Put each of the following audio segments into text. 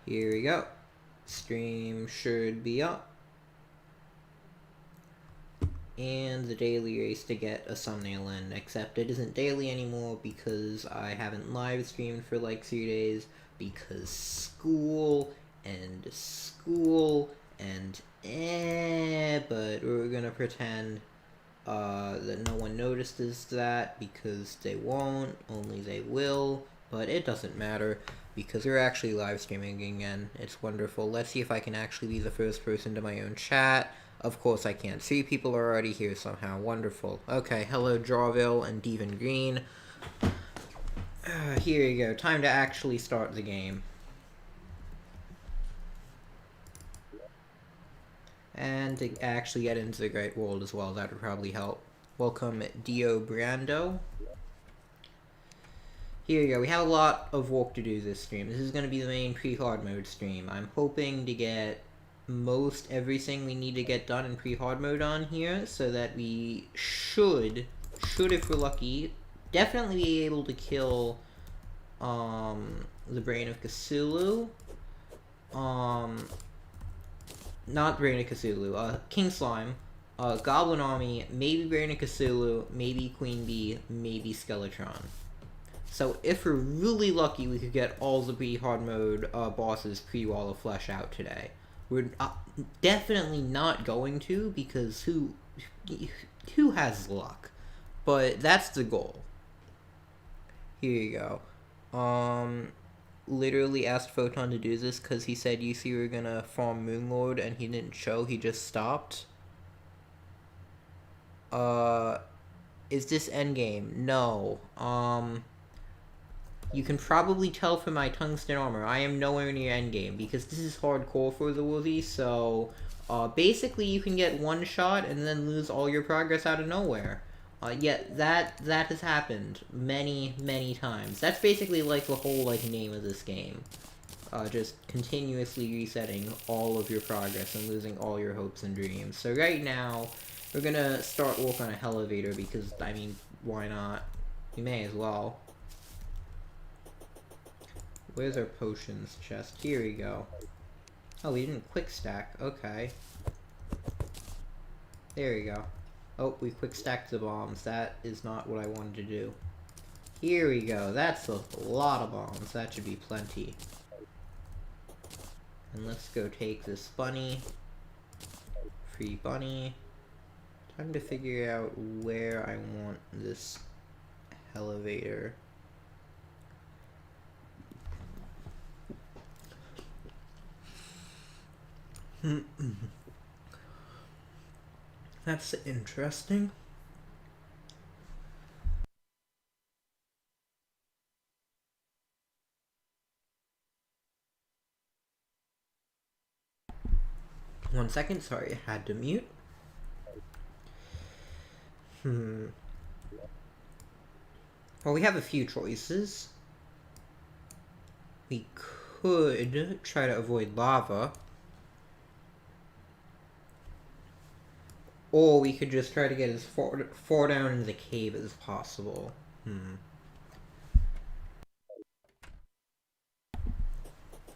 Here we go. Stream should be up. And the daily race to get a thumbnail in, except it isn't daily anymore because I haven't live streamed for like 3 days because school and but we're gonna pretend that no one notices that because they won't, only they will, but it doesn't matter because we're actually live streaming again. It's wonderful. Let's see if I can actually be the first person to my own chat. Of course I can't. 3 people are already here somehow. Wonderful. Okay, hello Drawville and Devon Green. Here you go. Time to actually start the game. And to actually get into the Great World as well, that would probably help. Welcome, Dio Brando. Here you go. We have a lot of work to do this stream. This is going to be the main pre-hard mode stream. I'm hoping to get most everything we need to get done in pre-hard mode on here, so that we should if we're lucky, definitely be able to kill the Brain of Cthulhu. Not Brain of Cthulhu, King Slime, Goblin Army, maybe Brain of Cthulhu, maybe Queen Bee, maybe Skeletron. So if we're really lucky, we could get all the pre-hard mode bosses pre-Wall of Flesh out today. We're definitely not going to, because who has luck? But that's the goal. Here you go. Literally asked Photon to do this because he said you see we're gonna farm Moonlord and he didn't show, he just stopped. Is this endgame? No. You can probably tell from my tungsten armor, I am nowhere near endgame, because this is hardcore for the Woozy, so, basically you can get one shot and then lose all your progress out of nowhere. Yet that has happened many, many times. That's basically like the whole, like, name of this game. Just continuously resetting all of your progress and losing all your hopes and dreams. So right now, we're gonna start work on a elevator because, I mean, why not? We may as well. Where's our potions chest? Here we go. Oh, we didn't quick stack. Okay. There we go. Oh, we quick stacked the bombs. That is not what I wanted to do. Here we go. That's a lot of bombs. That should be plenty. And let's go take this bunny. Free bunny. Time to figure out where I want this elevator. That's interesting. One second, sorry, I had to mute. Well, we have a few choices. We could try to avoid lava. Or we could just try to get as far down into the cave as possible.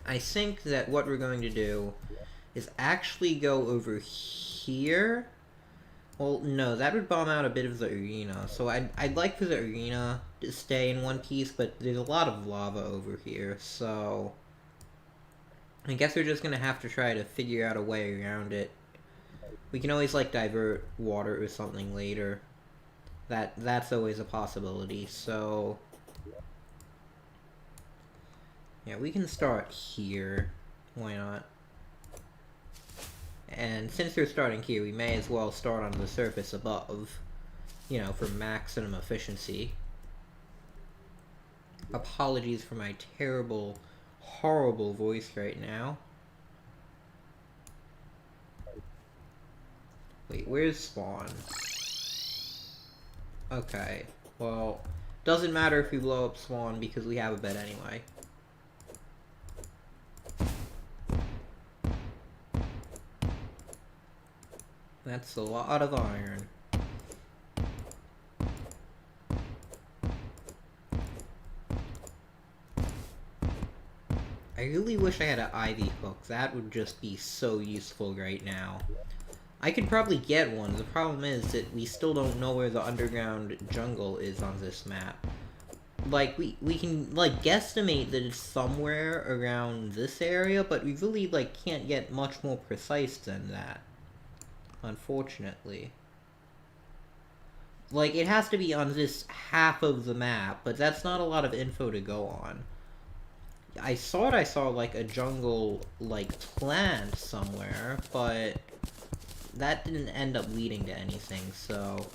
I think that what we're going to do is actually go over here. Well, no, that would bomb out a bit of the arena. So I'd like for the arena to stay in one piece, but there's a lot of lava over here, so I guess we're just gonna have to try to figure out a way around it. We can always, like, divert water or something later. That's always a possibility, so yeah, we can start here. Why not? And since we're starting here, we may as well start on the surface above, you know, for maximum efficiency. Apologies for my terrible, horrible voice right now. Wait, where's spawn? Okay, well, doesn't matter if we blow up spawn because we have a bed anyway. That's a lot of iron. I really wish I had an ivy hook. That would just be so useful right now. I could probably get one. The problem is that we still don't know where the underground jungle is on this map. Like, we can, like, guesstimate that it's somewhere around this area, but we really, like, can't get much more precise than that. Unfortunately. Like, it has to be on this half of the map, but that's not a lot of info to go on. I thought I saw, like, a jungle, like, plant somewhere, but that didn't end up leading to anything, so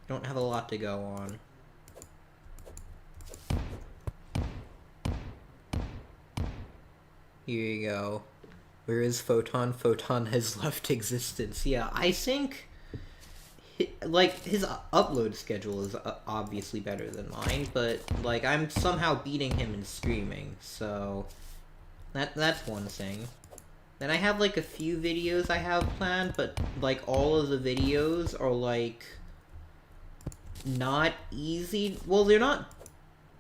don't have a lot to go on. Here you go. Where is Photon? Photon has left existence. Yeah, I think, like, his upload schedule is obviously better than mine, but, like, I'm somehow beating him in streaming, so that's one thing. Then I have, like, a few videos I have planned, but, like, all of the videos are, like, not easy. Well, they're not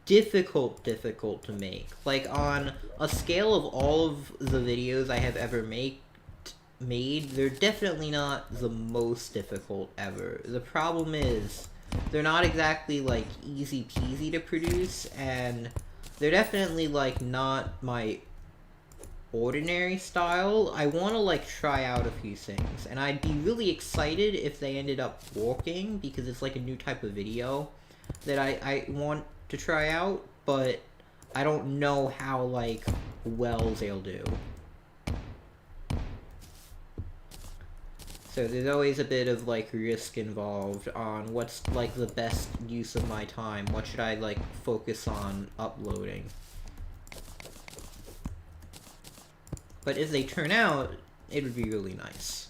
difficult to make. Like, on a scale of all of the videos I have ever made, they're definitely not the most difficult ever. The problem is, they're not exactly, like, easy peasy to produce, and they're definitely, like, not my ordinary style. I want to, like, try out a few things, and I'd be really excited if they ended up working, because it's, like, a new type of video that I want to try out, but I don't know how, like, well they'll do. So there's always a bit of, like, risk involved on what's, like, the best use of my time. What should I, like, focus on uploading? But if they turn out, it would be really nice.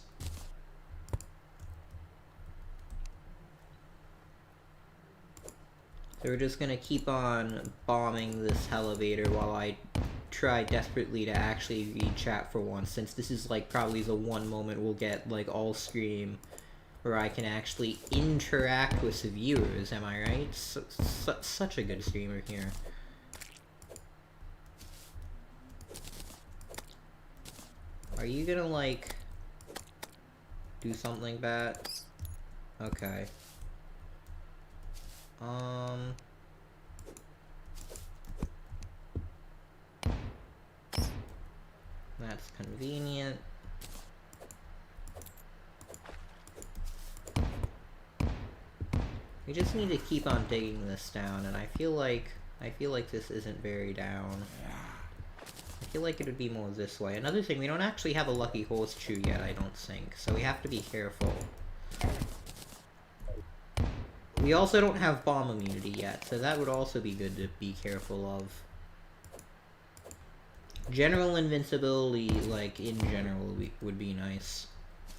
So we're just gonna keep on bombing this elevator while I try desperately to actually read chat for once, since this is, like, probably the one moment we'll get, like, all stream where I can actually interact with the viewers, am I right? Such a good streamer here. Are you gonna, like, do something bad? Okay. That's convenient. We just need to keep on digging this down, and I feel like this isn't very down. I feel like it would be more this way. Another thing, we don't actually have a lucky horseshoe yet, I don't think, so we have to be careful. We also don't have bomb immunity yet, so that would also be good to be careful of. General invincibility, like, in general, would be nice.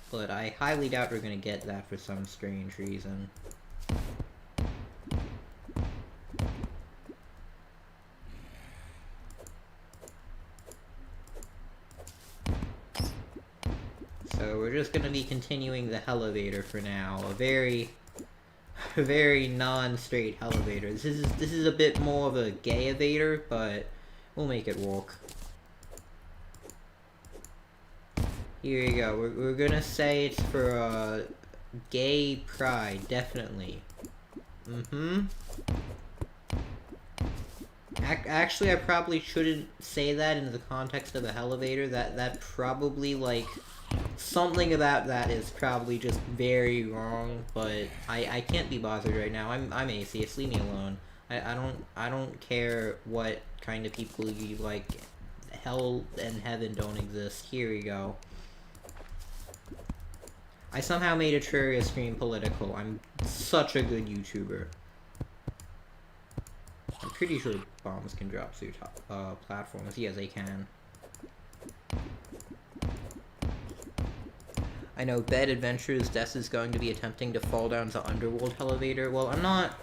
But I highly doubt we're gonna get that for some strange reason. So we're just gonna be continuing the elevator for now. A very non-straight elevator. This is a bit more of a gay elevator, but we'll make it work. Here you go. We're gonna say it's for gay pride, definitely. Actually, I probably shouldn't say that in the context of a elevator. That probably, like, something about that is probably just very wrong, but I can't be bothered right now. I'm atheist, leave me alone. I don't care what kind of people you like. Hell and heaven don't exist. Here we go. I somehow made a Terraria stream political. I'm such a good YouTuber. I'm pretty sure bombs can drop through platforms. Yeah, they can. I know Bed Adventures Death is going to be attempting to fall down the underworld elevator. Well, I'm not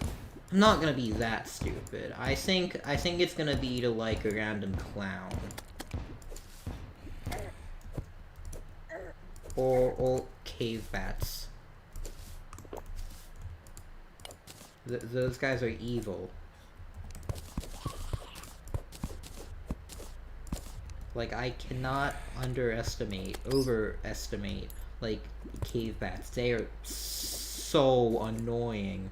gonna be that stupid. I think it's gonna be to, like, a random clown. Or cave bats. Those guys are evil. Like, I cannot overestimate, like, cave bats. They are so annoying.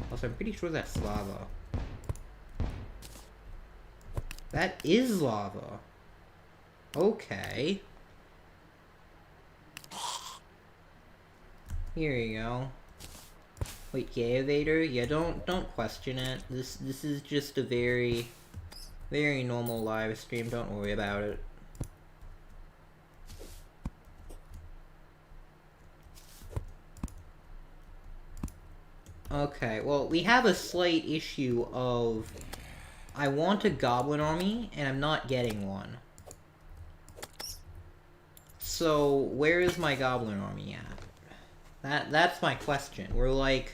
Also, I'm pretty sure that's lava. That is lava. Okay. Here you go. Wait, Gay Evader? Yeah, don't question it. This is just a very normal live stream. Don't worry about it. Okay, well, we have a slight issue of I want a goblin army, and I'm not getting one. So, where is my goblin army at? That's my question. We're like,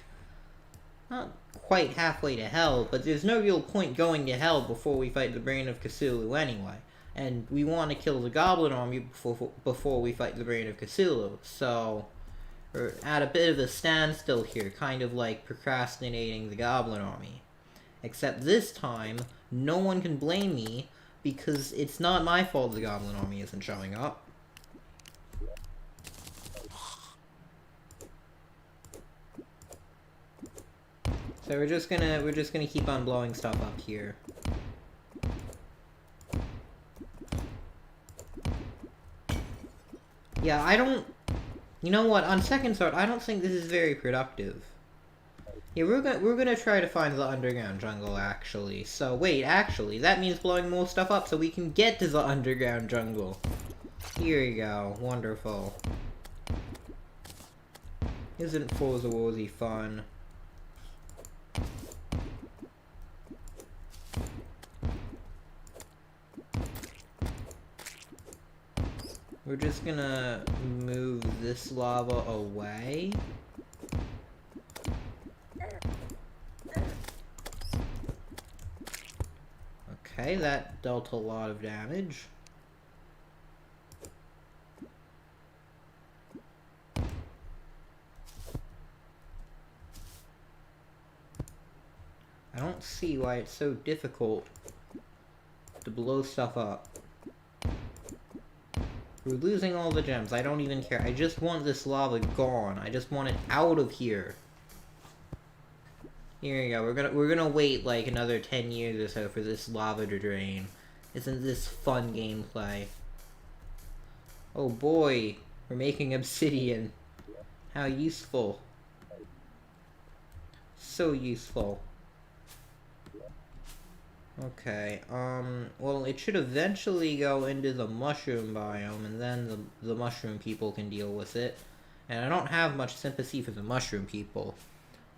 not quite halfway to hell, but there's no real point going to hell before we fight the Brain of Cthulhu anyway. And we want to kill the goblin army before we fight the Brain of Cthulhu, so we're at a bit of a standstill here, kind of like procrastinating the goblin army. Except this time, no one can blame me, because it's not my fault the goblin army isn't showing up. So we're just gonna keep on blowing stuff up here. Yeah, I don't... You know what? On second thought, I don't think this is very productive. Yeah, we're gonna try to find the underground jungle, actually. So, wait, actually, that means blowing more stuff up so we can get to the underground jungle. Here you go. Wonderful. Isn't Forza Warzy fun? We're just gonna move this lava away. Okay, that dealt a lot of damage. I don't see why it's so difficult to blow stuff up. We're losing all the gems. I don't even care. I just want this lava gone. I just want it out of here. Here you go. We're gonna wait like another 10 years or so for this lava to drain. Isn't this fun gameplay? Oh boy, we're making obsidian. How useful. So useful. Okay, well, it should eventually go into the mushroom biome, and then the mushroom people can deal with it. And I don't have much sympathy for the mushroom people.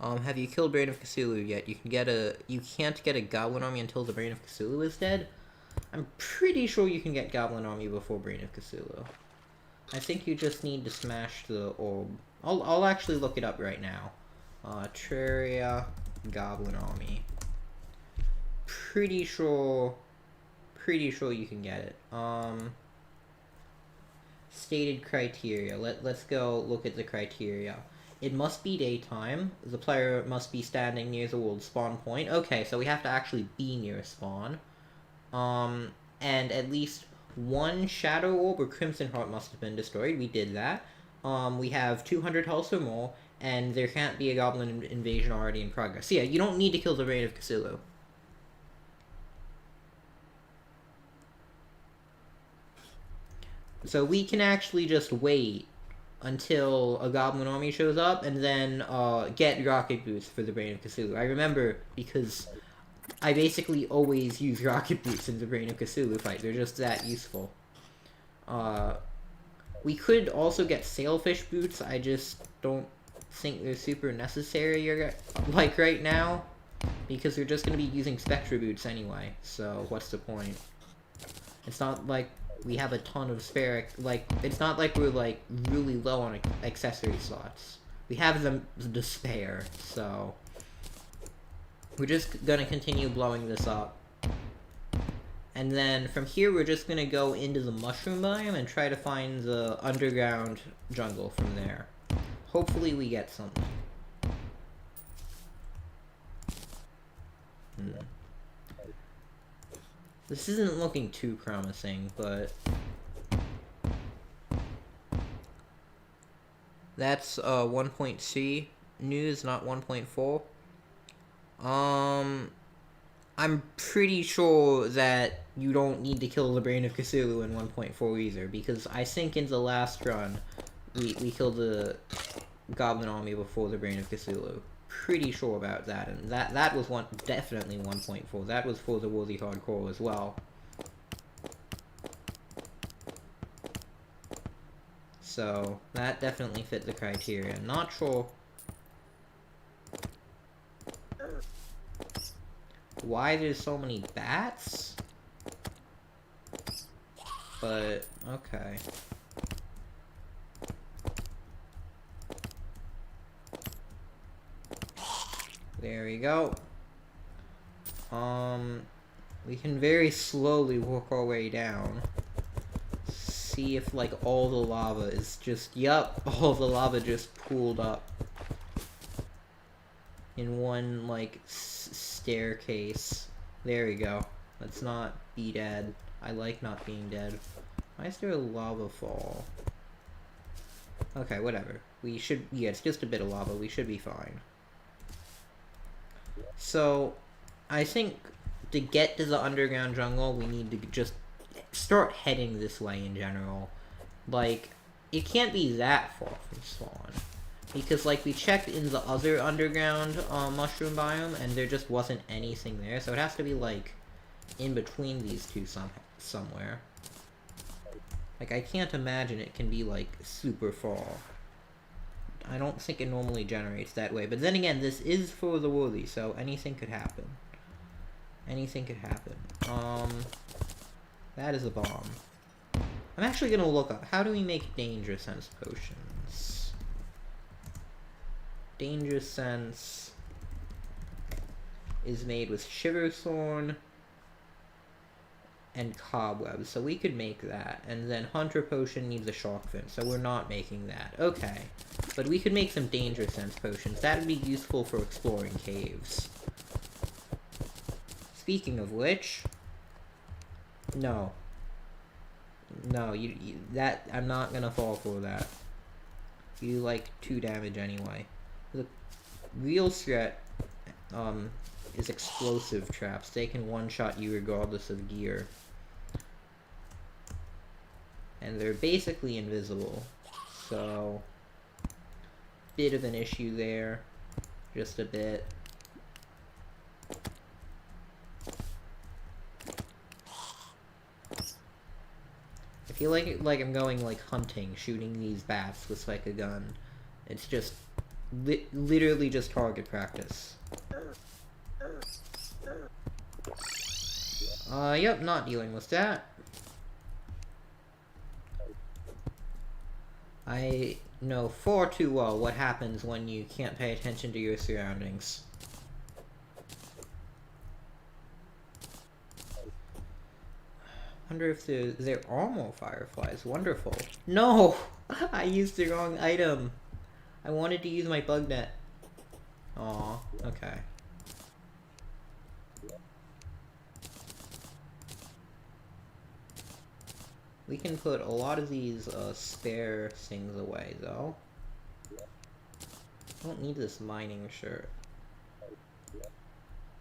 Have you killed Brain of Cthulhu yet? You can't get a goblin army until the Brain of Cthulhu is dead? I'm pretty sure you can get goblin army before Brain of Cthulhu. I think you just need to smash the orb. I'll actually look it up right now. Terraria goblin army. Pretty sure you can get it. Stated criteria. Let's go look at the criteria. It must be daytime. The player must be standing near the world spawn point. Okay, so we have to actually be near spawn. And at least one shadow orb or crimson heart must have been destroyed. We did that. We have 200 health or more, and there can't be a goblin invasion already in progress. So yeah, you don't need to kill the Brain of Cthulhu. So we can actually just wait until a goblin army shows up, and then get rocket boots for the Brain of Cthulhu. I remember because I basically always use rocket boots in the Brain of Cthulhu fight. They're just that useful. We could also get sailfish boots. I just don't think they're super necessary like right now, because we're just going to be using Spectra boots anyway, so what's the point? It's not like we have a ton of spare, like, it's not like we're, like, really low on accessory slots. We have them to spare, so we're just gonna continue blowing this up. And then from here, we're just gonna go into the mushroom biome and try to find the underground jungle from there. Hopefully we get something. This isn't looking too promising, but... That's 1.c news, not 1.4. I'm pretty sure that you don't need to kill the Brain of Cthulhu in 1.4 either, because I think in the last run, we killed the Goblin Army before the Brain of Cthulhu. Pretty sure about that, and that was definitely 1.4. That was for the Worthy Hardcore as well. So, that definitely fit the criteria. Not sure why there's so many bats, but okay. There we go. We can very slowly work our way down. See if, like, all the lava is just... Yup, all the lava just pooled up in one, like, staircase. There we go. Let's not be dead. I like not being dead. Why is there a lava fall? Okay, whatever. We should... Yeah, it's just a bit of lava. We should be fine. So, I think to get to the underground jungle, we need to just start heading this way in general. Like, it can't be that far from spawn. Because, like, we checked in the other underground mushroom biome, and there just wasn't anything there. So it has to be, like, in between these two somewhere. Like, I can't imagine it can be, like, super far. I don't think it normally generates that way. But then again, this is for the Worthy, so anything could happen. Anything could happen. That is a bomb. I'm actually gonna look up, how do we make Danger Sense potions? Danger Sense is made with Shiver Thorn and Cobwebs, so we could make that. And then Hunter Potion needs a Shark Fin, so we're not making that. Okay. But we could make some Danger Sense potions. That would be useful for exploring caves. Speaking of which... No. No, that... I'm not gonna fall for that. You do, like, 2 damage anyway. The real threat, is explosive traps. They can one-shot you regardless of gear. And they're basically invisible. So... bit of an issue there. Just a bit. I feel like I'm going, like, hunting, shooting these bats with, like, a gun. It's just literally just target practice. Yep, not dealing with that. I know far too well what happens when you can't pay attention to your surroundings. Wonder if there are more fireflies. Wonderful. No! I used the wrong item. I wanted to use my bug net. Aw, okay. We can put a lot of these spare things away, though. I don't need this mining shirt.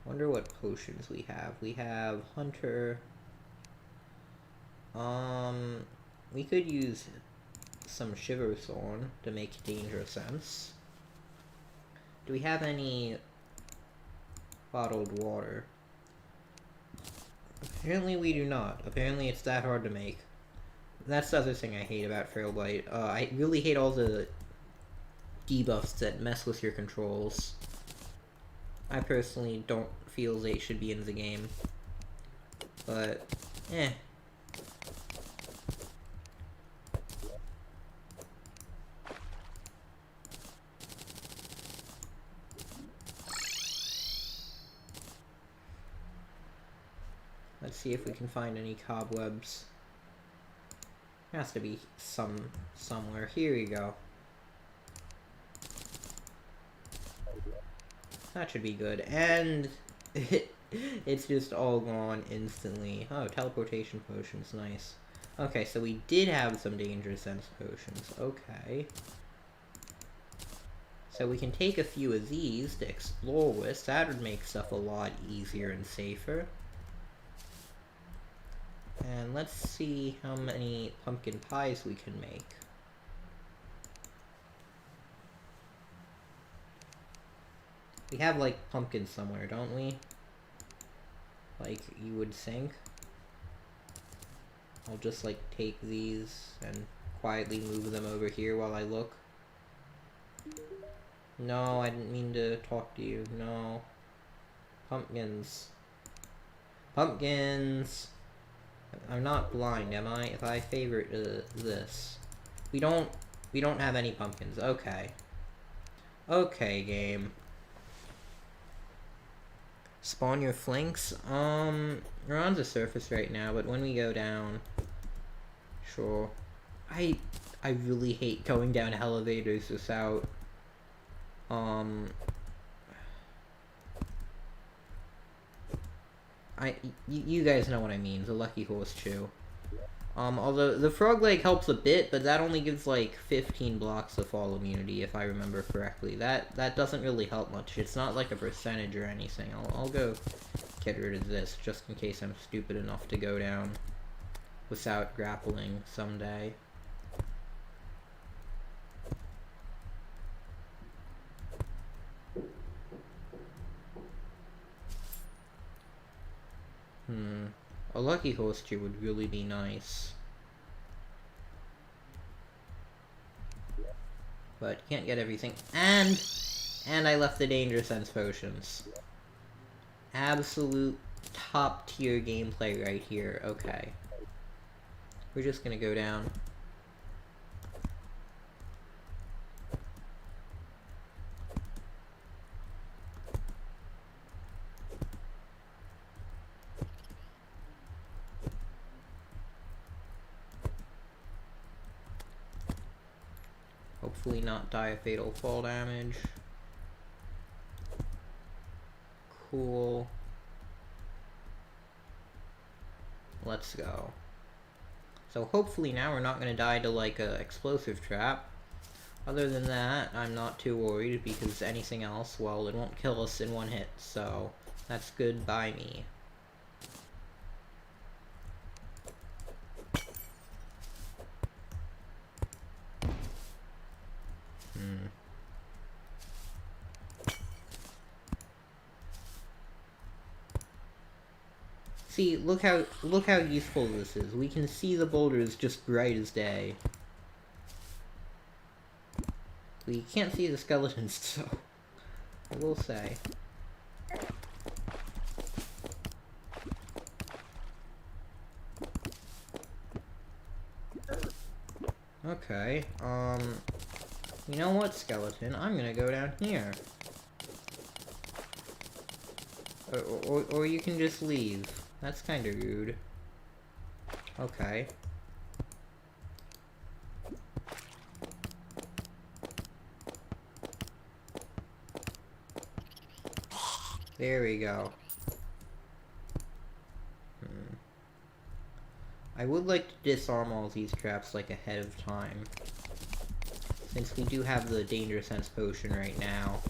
Wonder what potions we have. We have Hunter. We could use some Shiver Thorn to make Danger Sense. Do we have any bottled water? Apparently we do not. Apparently it's that hard to make. That's the other thing I hate about Frailblight. I really hate all the debuffs that mess with your controls. I personally don't feel they should be in the game. But, eh. Let's see if we can find any cobwebs. There has to be somewhere. Here we go. That should be good. And It's just all gone instantly. Oh, teleportation potions, nice. Okay, so we did have some danger sense potions. Okay. So we can take a few of these to explore with. That would make stuff a lot easier and safer. And let's see how many pumpkin pies we can make. We have, like, pumpkins somewhere, don't we? Like, you would think. I'll just, like, take these and quietly move them over here while I look. No, I didn't mean to talk to you. No. Pumpkins. Pumpkins! I'm not blind, am I? If I favorite this. We don't have any pumpkins. Okay. Okay, game. Spawn your flanks? We're on the surface right now, but when we go down... Sure. I really hate going down elevators without... You guys know what I mean, the lucky horseshoe. Although the frog leg helps a bit, but that only gives like 15 blocks of fall immunity, if I remember correctly. That doesn't really help much. It's not like a percentage or anything. I'll go get rid of this, just in case I'm stupid enough to go down without grappling someday. A lucky horseshoe would really be nice. But can't get everything. And I left the danger sense potions. Absolute top tier gameplay right here. Okay. We're just gonna go down. Hopefully not die of fatal fall damage. Cool. Let's go. So hopefully now we're not going to die to like a explosive trap. Other than that, I'm not too worried because anything else, well, it won't kill us in one hit. So that's good by me. See, look how useful this is. We can see the boulders just bright as day. We can't see the skeletons, though. I will say. Okay, you know what, skeleton? I'm gonna go down here. Or you can just leave. That's kinda rude. Okay. There we go. I would like to disarm all these traps, like, ahead of time. Since we do have the danger sense potion right now.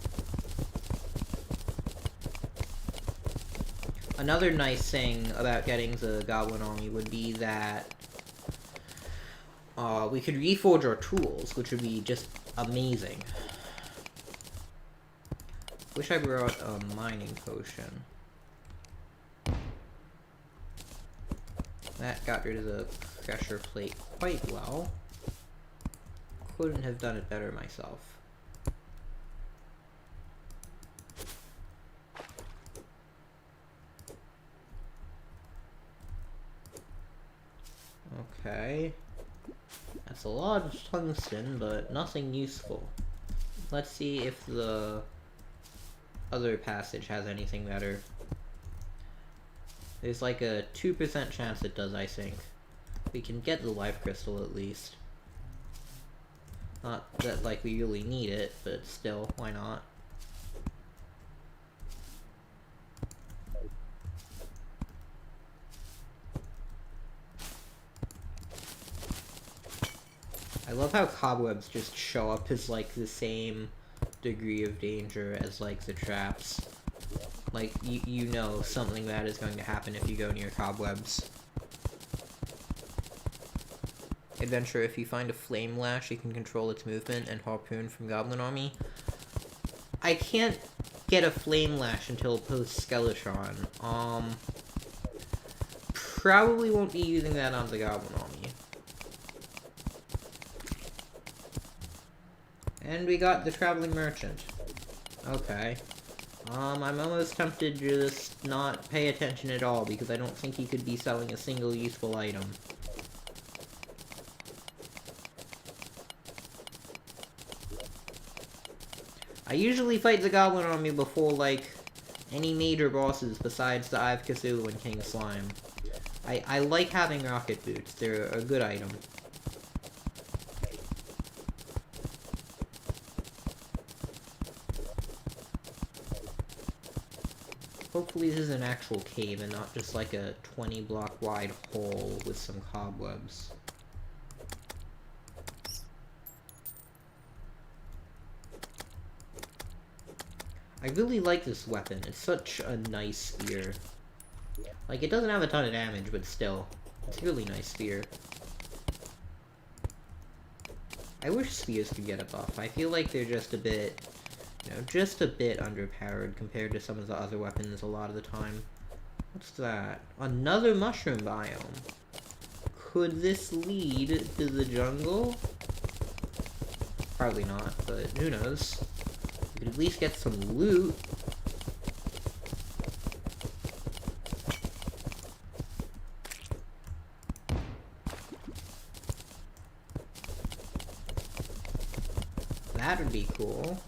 Another nice thing about getting the Goblin Army would be that we could reforge our tools, which would be just amazing. Wish I brought a mining potion. That got rid of the pressure plate quite well. Couldn't have done it better myself. Okay. That's a lot of tungsten, but nothing useful. Let's see if the other passage has anything better. There's like a 2% chance it does, I think. We can get the life crystal at least. Not that like we really need it, but still, why not? I love how cobwebs just show up as, like, the same degree of danger as, like, the traps. Like, you know something bad is going to happen if you go near cobwebs. Adventure, if you find a flame lash, you can control its movement and harpoon from Goblin Army. I can't get a flame lash until post-Skeletron. Probably won't be using that on the Goblin Army. And we got the Traveling Merchant. Okay. I'm almost tempted to just not pay attention at all, because I don't think he could be selling a single useful item. I usually fight the Goblin Army before, like, any major bosses besides the Eye of Cthulhu and King Slime. I like having rocket boots. They're a good item. Hopefully this is an actual cave and not just like a 20-block wide hole with some cobwebs. I really like this weapon. It's such a nice spear. Like, it doesn't have a ton of damage, but still. It's a really nice spear. I wish spears could get a buff. I feel like they're just a bit, you know, just a bit underpowered compared to some of the other weapons a lot of the time. What's that? Another mushroom biome. Could this lead to the jungle? Probably not, but who knows. We could at least get some loot. That would be cool.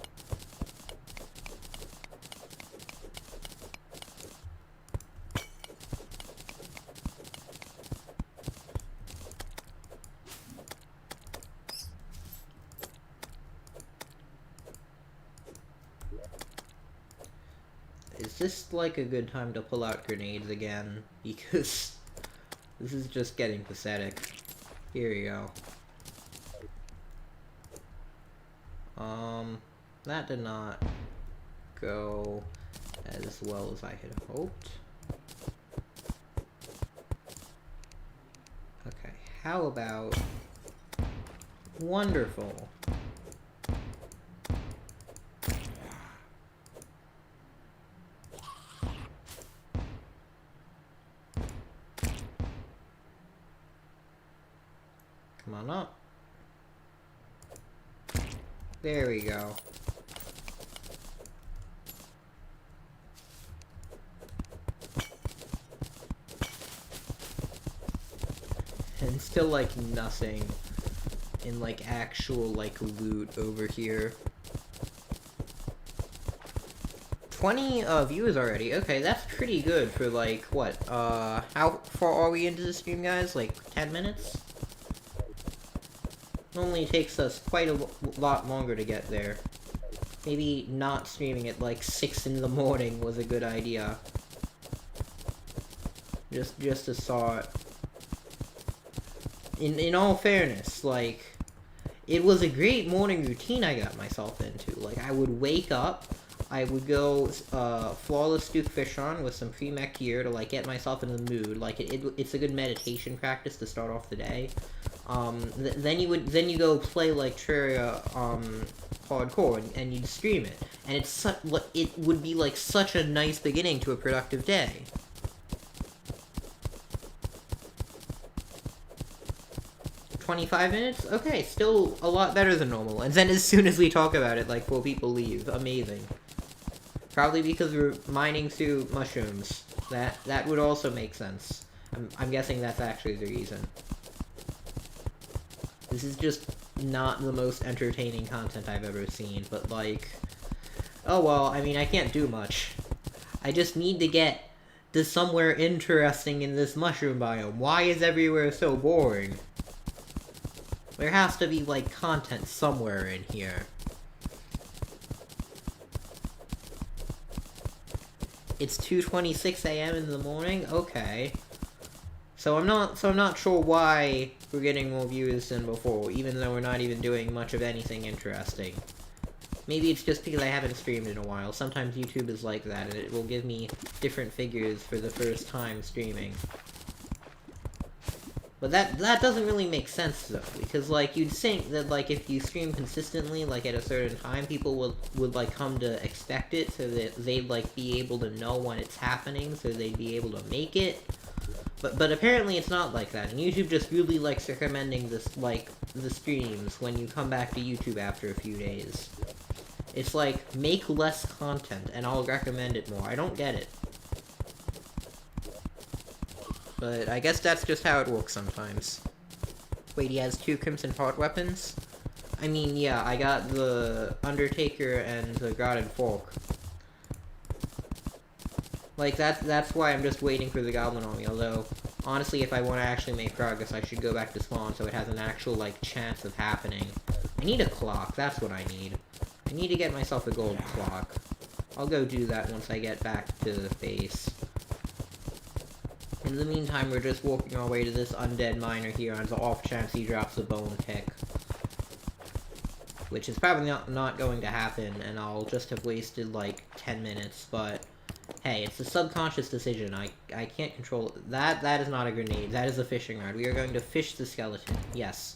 Is this like a good time to pull out grenades again? Because this is just getting pathetic. Here you go. That did not go as well as I had hoped. Okay, how about... Wonderful. Come on up. There we go. And still, like, nothing in, like, actual, like, loot over here. 20 viewers already. Okay, that's pretty good for, like, what? How far are we into the stream, guys? Like, 10 minutes? Normally takes us quite a lot longer to get there. Maybe not streaming at like 6 in the morning was a good idea. Just to start. In all fairness, like, it was a great morning routine I got myself into. Like, I would wake up, I would go flawless Duke Fish on with some pre-mech gear to like get myself in the mood. Like, it's a good meditation practice to start off the day. Then you go play like Terraria hardcore and you'd stream it, and it would be like such a nice beginning to a productive day. "25 minutes? Okay, still a lot better than normal." And then as soon as we talk about it, like 4 people leave. Amazing. Probably because we're mining through mushrooms. That would also make sense. I'm guessing that's actually the reason. This is just not the most entertaining content I've ever seen, but like... Oh well, I mean, I can't do much. I just need to get to somewhere interesting in this mushroom biome. Why is everywhere so boring? There has to be, like, content somewhere in here. It's 2:26 a.m. in the morning? Okay. So I'm not sure why we're getting more views than before, even though we're not even doing much of anything interesting. Maybe it's just because I haven't streamed in a while. Sometimes YouTube is like that, and it will give me different figures for the first time streaming. But that doesn't really make sense, though, because, like, you'd think that, like, if you stream consistently, like, at a certain time, people would like, come to expect it, so that they'd, like, be able to know when it's happening, so they'd be able to make it. But apparently it's not like that, and YouTube just really likes recommending this, like, the streams when you come back to YouTube after a few days. It's like, make less content, and I'll recommend it more. I don't get it. But I guess that's just how it works sometimes. Wait, he has 2 Crimson Heart weapons? I mean, yeah, I got the Undertaker and the Garden Fork. Like, that's why I'm just waiting for the Goblin Army, although, honestly, if I want to actually make progress, I should go back to spawn so it has an actual, like, chance of happening. I need a clock, that's what I need. I need to get myself a gold clock. I'll go do that once I get back to the base. In the meantime, we're just walking our way to this undead miner here on the off chance he drops a bone pick. Which is probably not going to happen, and I'll just have wasted, like, 10 minutes, but... Hey, it's a subconscious decision. I can't control it. That is not a grenade. That is a fishing rod. We are going to fish the skeleton. Yes.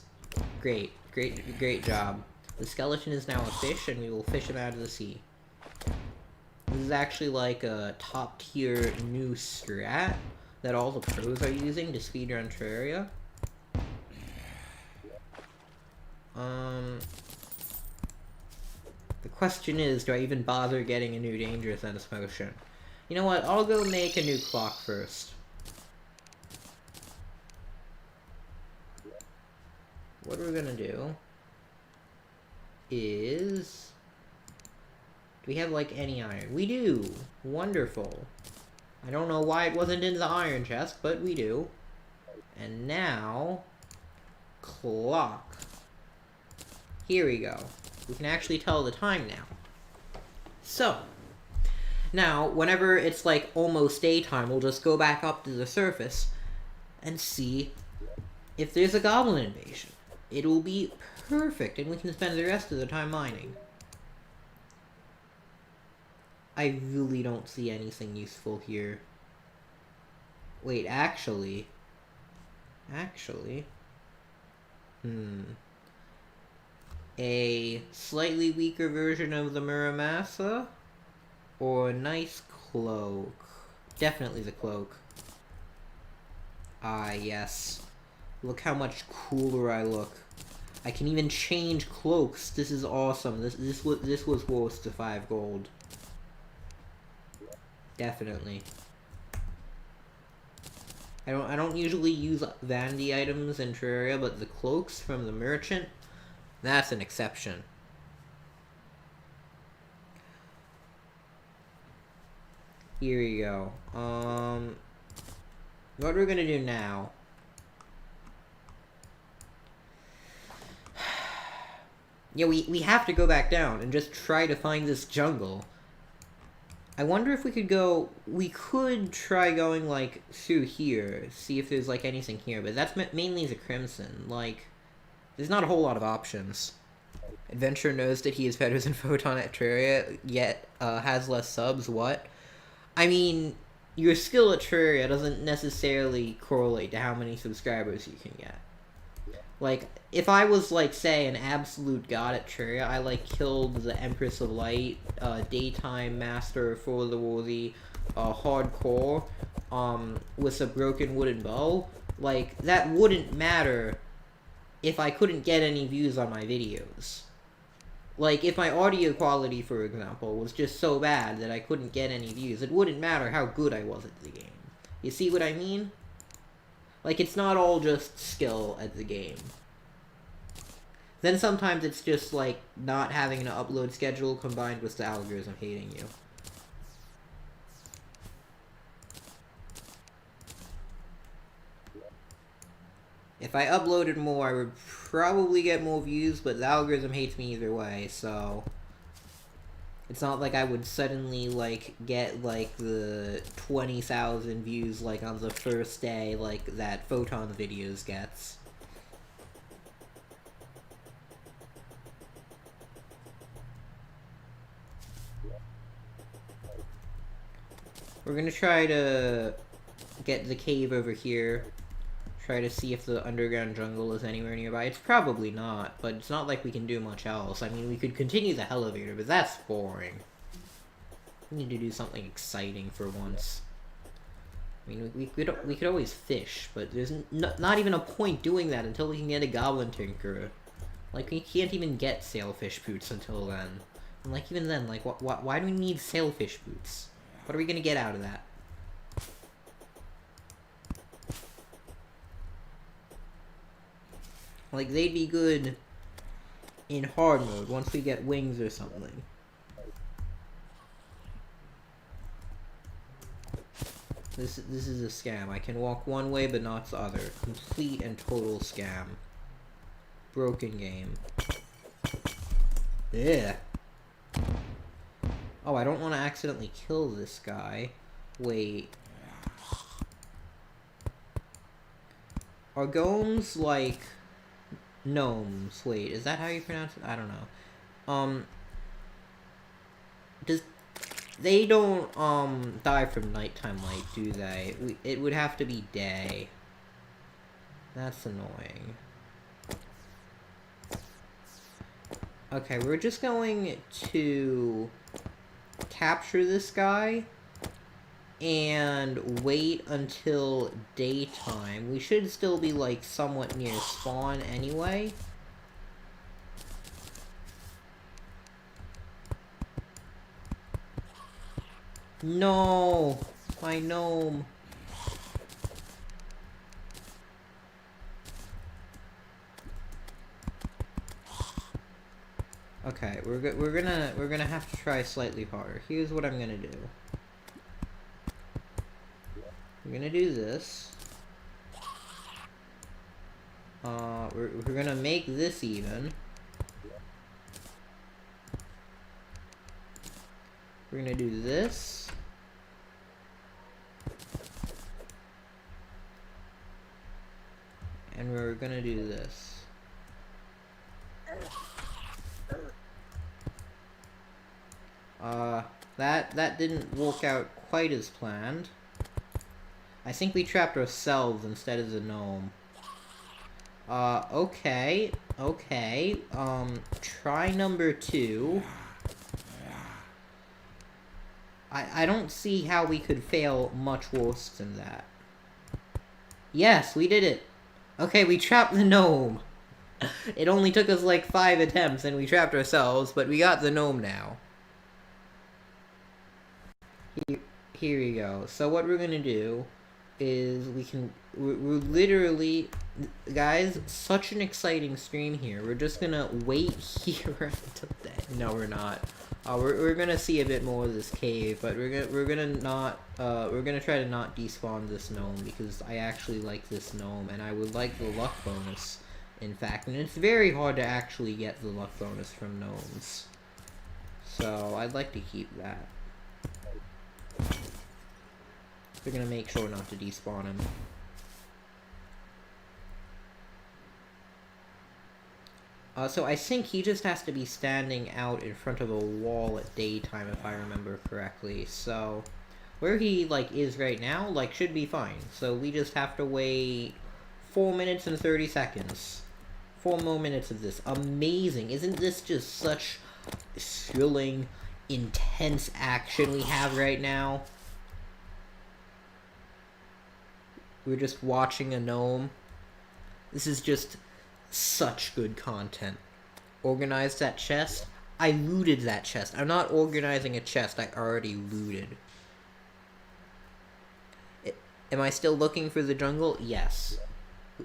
Great. Great job. The skeleton is now a fish, and we will fish him out of the sea. This is actually like a top-tier new strat that all the pros are using to speedrun Terraria. The question is, do I even bother getting a new Danger Sense potion? You know what, I'll go make a new clock first. What we're gonna do is... Do we have, like, any iron? We do! Wonderful. I don't know why it wasn't in the iron chest, but we do. And now... Clock. Here we go. We can actually tell the time now. So... Now, whenever it's, like, almost daytime, we'll just go back up to the surface and see if there's a goblin invasion. It will be perfect, and we can spend the rest of the time mining. I really don't see anything useful here. Wait, actually... A slightly weaker version of the Muramasa? Or a nice cloak. Definitely the cloak. Ah, yes. Look how much cooler I look. I can even change cloaks. This is awesome. This was worth the 5 gold. Definitely. I don't usually use vanity items in Terraria, but the cloaks from the merchant, that's an exception. Here we go. What we're gonna do now... Yeah, we have to go back down and just try to find this jungle. I wonder if we could go... We could try going, like, through here, see if there's, like, anything here, but that's mainly the Crimson. Like, there's not a whole lot of options. Adventurer knows that he is better than Photon at Terraria, yet has less subs. What? I mean, your skill at Terraria doesn't necessarily correlate to how many subscribers you can get. Like, if I was, like, say, an absolute god at Terraria, I, like, killed the Empress of Light, Daytime Master for the Worthy, Hardcore, with a broken wooden bow, like, that wouldn't matter if I couldn't get any views on my videos. Like, if my audio quality, for example, was just so bad that I couldn't get any views, it wouldn't matter how good I was at the game. You see what I mean? Like, it's not all just skill at the game. Then sometimes it's just, like, not having an upload schedule combined with the algorithm hating you. If I uploaded more, I would probably get more views, but the algorithm hates me either way, so... It's not like I would suddenly, like, get, like, the 20,000 views, like, on the first day, like, that Photon videos gets. We're gonna try to get the cave over here. Try to see if the underground jungle is anywhere nearby. It's probably not, but it's not like we can do much else. I mean, we could continue the elevator, but that's boring. We need to do something exciting for once. I mean, we could always fish, but there's not even a point doing that until we can get a goblin tinker. Like, we can't even get sailfish boots until then. And, like, even then, like, why do we need sailfish boots? What are we gonna get out of that? Like, they'd be good in hard mode once we get wings or something. This is a scam. I can walk one way but not the other. Complete and total scam. Broken game. Yeah. Oh, I don't want to accidentally kill this guy. Wait. Are golems like gnomes? Wait, is that how you pronounce it? I don't know. They don't, die from nighttime light, do they? It would have to be day. That's annoying. Okay, we're just going to capture this guy and wait until daytime. We should still be, like, somewhat near spawn anyway. No! My gnome! Okay, we're gonna have to try slightly harder. Here's what I'm gonna do. We're gonna do this. We're gonna make this even. We're gonna do this. And we're gonna do this. That didn't work out quite as planned. I think we trapped ourselves instead of the gnome. Okay. Okay. Try number 2. I don't see how we could fail much worse than that. Yes, we did it! Okay, we trapped the gnome! It only took us like 5 attempts and we trapped ourselves, but we got the gnome now. Here we go. So what we're gonna do is we're literally, guys, such an exciting stream here. We're just gonna wait here until then. No, we're not. We're gonna see a bit more of this cave, but we're gonna try to not despawn this gnome because I actually like this gnome and I would like the luck bonus, in fact, and it's very hard to actually get the luck bonus from gnomes. So I'd like to keep that. We're gonna make sure not to despawn him. So I think he just has to be standing out in front of a wall at daytime, if I remember correctly. So where he, like, is right now, like, should be fine. So we just have to wait 4 minutes and 30 seconds. 4 more minutes of this. Amazing. Isn't this just such thrilling, intense action we have right now? We're just watching a gnome. This is just such good content. Organize that chest. I looted that chest. I'm not organizing a chest I already looted. Am I still looking for the jungle? Yes.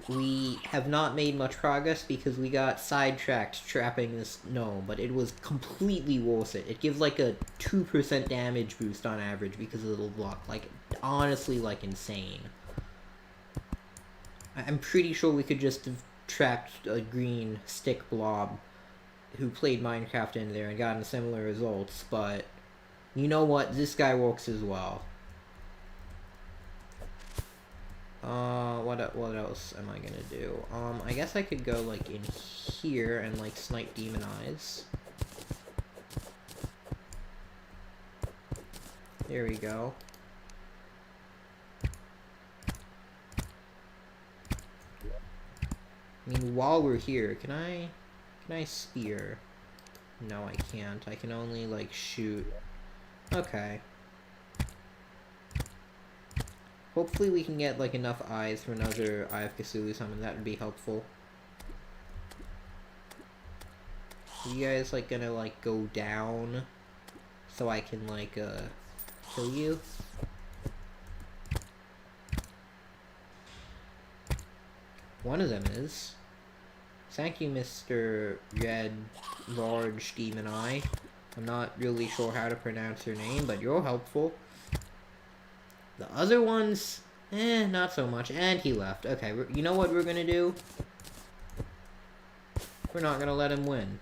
We have not made much progress because we got sidetracked trapping this gnome, but it was completely worth it. It gives like a 2% damage boost on average because of the luck. Like, honestly, like, insane. I'm pretty sure we could just have trapped a green stick blob who played Minecraft in there and gotten similar results, but you know what? This guy works as well. What else am I gonna do? I guess I could go, like, in here and, like, snipe Demon Eyes. There we go. I mean, while we're here, can I spear? No, I can't. I can only, like, shoot. Okay. Hopefully we can get, like, enough eyes for another Eye of Cthulhu summon. That would be helpful. Are you guys, like, gonna, like, go down so I can, like, kill you? One of them is. Thank you, Mr. Red Large Demon Eye. I'm not really sure how to pronounce your name, but you're helpful. The other ones, not so much. And he left. Okay, you know what we're gonna do? We're not gonna let him win.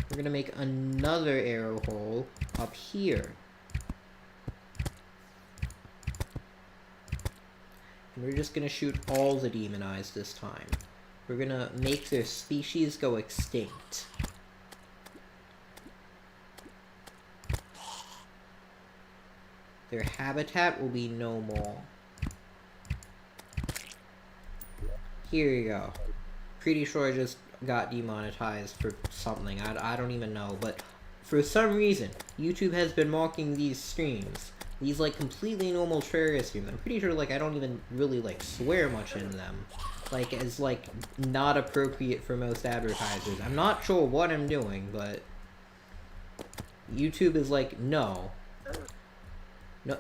We're gonna make another arrow hole up here. And we're just gonna shoot all the Demon Eyes this time. We're gonna make their species go extinct. Their habitat will be no more. Here you go. Pretty sure I just got demonetized for something. I don't even know, but for some reason, YouTube has been marking these streams. These, like, completely normal Terraria streams. I'm pretty sure, like, I don't even really, like, swear much in them. Like, as, like, not appropriate for most advertisers. I'm not sure what I'm doing, but YouTube is like, no.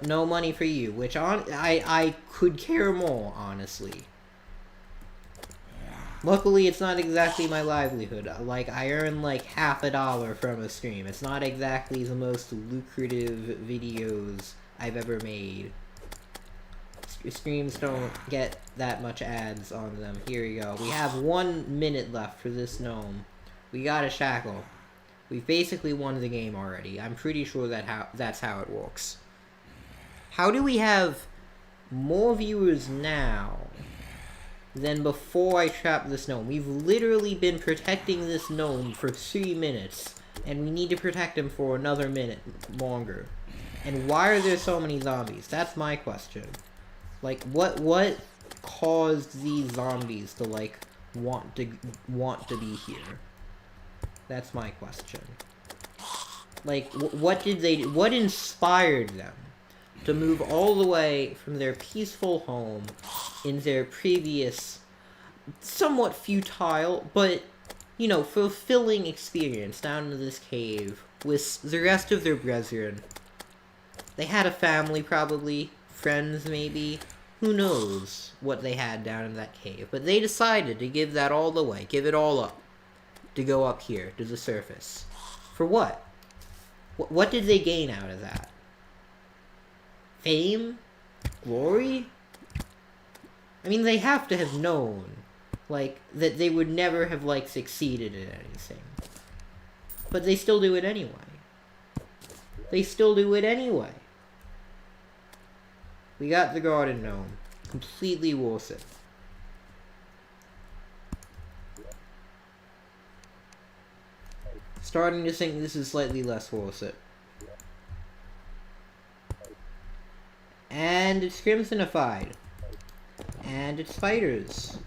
No money for you, which I could care more, honestly. Luckily, it's not exactly my livelihood. Like, I earn, like, $50 from a stream. It's not exactly the most lucrative videos I've ever made. Streams don't get that much ads on them. Here we go. We have 1 minute left for this gnome. We got a shackle. We've basically won the game already. I'm pretty sure that's how it works. How do we have more viewers now than before I trapped this gnome? We've literally been protecting this gnome for 3 minutes, and we need to protect him for another minute longer. And why are there so many zombies? That's my question. Like, what caused these zombies to, like, want to be here? That's my question. Like, what inspired them to move all the way from their peaceful home in their previous, somewhat futile, but, you know, fulfilling experience down in this cave with the rest of their brethren? They had a family, probably. Friends, maybe. Who knows what they had down in that cave. But they decided to give that all away. Give it all up. To go up here, to the surface. For what? What did they gain out of that? Fame? Glory? I mean, they have to have known, like, that they would never have, like, succeeded at anything. But they still do it anyway. They still do it anyway. We got the garden gnome. Completely worth it. Starting to think this is slightly less worth it. And it's crimsonified. And it's spiders.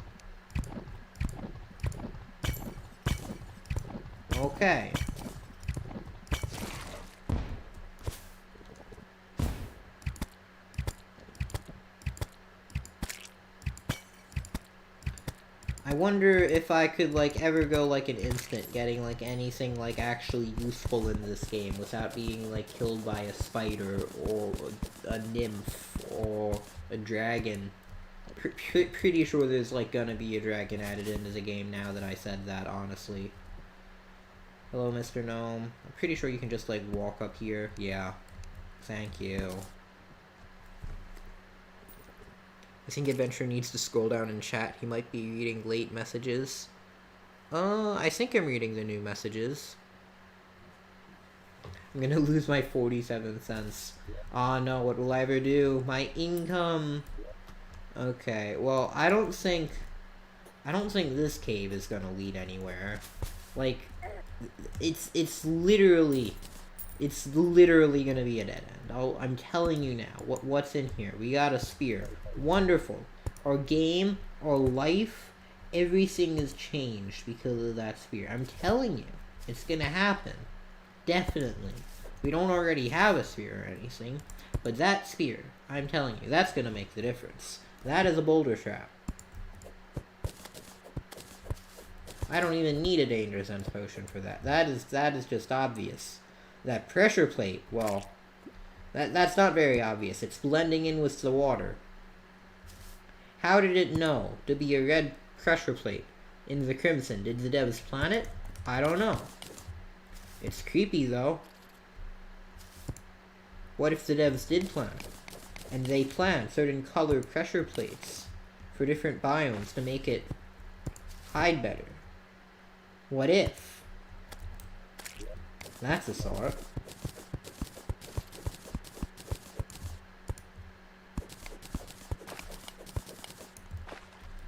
Okay. I wonder if I could, like, ever go, like, an instant getting, like, anything, like, actually useful in this game without being, like, killed by a spider or a nymph or a dragon. Pretty sure there's, like, gonna be a dragon added into the game now that I said that, honestly. Hello, Mr. Gnome. I'm pretty sure you can just, like, walk up here. Yeah. Thank you. I think Adventure needs to scroll down and chat. He might be reading late messages. I think I'm reading the new messages. I'm gonna lose my 47 cents. Oh no, what will I ever do? My income! Okay, well, I don't think this cave is gonna lead anywhere. Like, it's literally gonna be a dead end. I'm telling you now. What's in here? We got a spear. Wonderful. Our game, our life, everything is changed because of that spear. I'm telling you, it's gonna happen. Definitely. We don't already have a spear or anything, but that spear, I'm telling you, that's gonna make the difference. That is a boulder trap. I don't even need a danger sense potion for that. That is just obvious. That pressure plate, well, that's not very obvious. It's blending in with the water. How did it know to be a red pressure plate in the crimson? Did the devs plan it? I don't know. It's creepy though. What if the devs did plan? And they planned certain color pressure plates for different biomes to make it hide better? What if? That's a thought.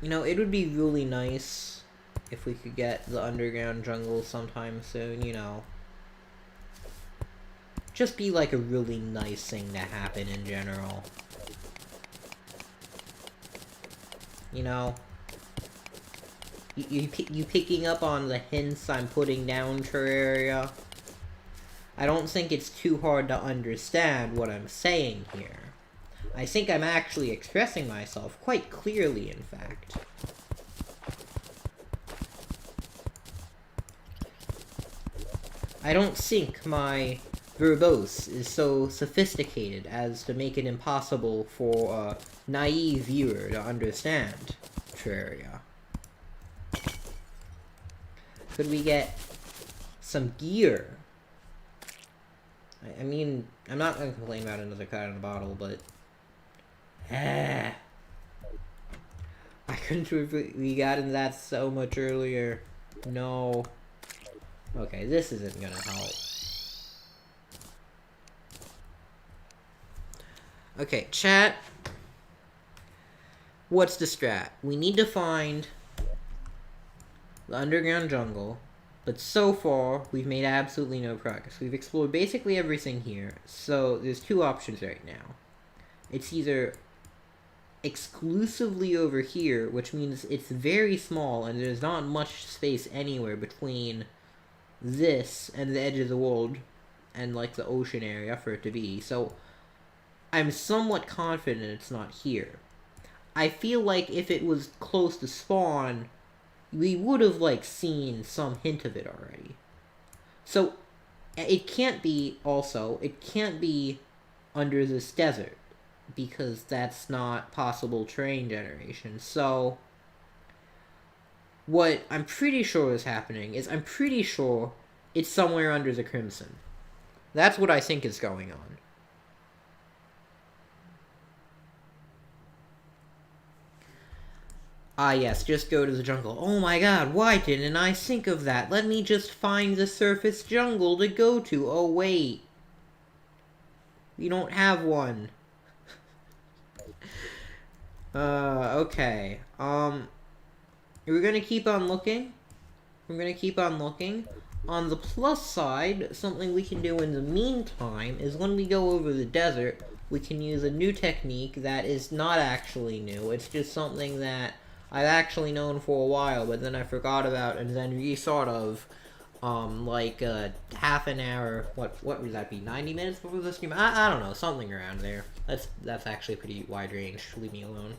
You know, it would be really nice if we could get the underground jungle sometime soon, you know. Just be like a really nice thing to happen in general. You know? You picking up on the hints I'm putting down, Terraria? I don't think it's too hard to understand what I'm saying here. I think I'm actually expressing myself quite clearly, in fact. I don't think my verbose is so sophisticated as to make it impossible for a naive viewer to understand Terraria. Could we get some gear? I mean, I'm not gonna complain about another cut in a bottle, but... I couldn't have we gotten that so much earlier. No. Okay, this isn't gonna help. Okay, chat. What's the strat? We need to find the underground jungle, but so far, we've made absolutely no progress. We've explored basically everything here, so there's two options right now. It's either exclusively over here, which means it's very small, and there's not much space anywhere between this and the edge of the world, and like the ocean area for it to be, so I'm somewhat confident it's not here. I feel like if it was close to spawn, we would have, like, seen some hint of it already. So, it can't be, also, it can't be under this desert, because that's not possible terrain generation. So, what I'm pretty sure is happening is I'm pretty sure it's somewhere under the Crimson. That's what I think is going on. Ah yes, just go to the jungle. Oh my god, why didn't I think of that? Let me just find the surface jungle to go to. Oh wait. We don't have one. Okay. We're gonna keep on looking. We're gonna keep on looking. On the plus side, something we can do in the meantime is when we go over the desert, we can use a new technique that is not actually new. It's just something that I've actually known for a while, but then I forgot about and then rethought of, like, half an hour, what would that be, 90 minutes before the stream? I don't know, something around there. That's actually pretty wide range, leave me alone.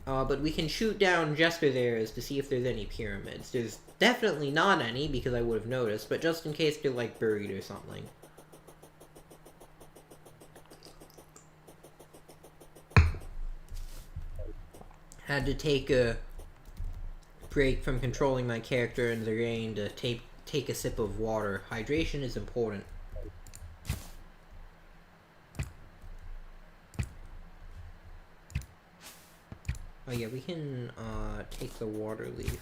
But we can shoot down Jester areas to see if there's any pyramids. There's definitely not any, because I would have noticed, but just in case they're, like, buried or something. Had to take a break from controlling my character in the rain to take a sip of water. Hydration is important. Oh yeah, we can take the water leaf.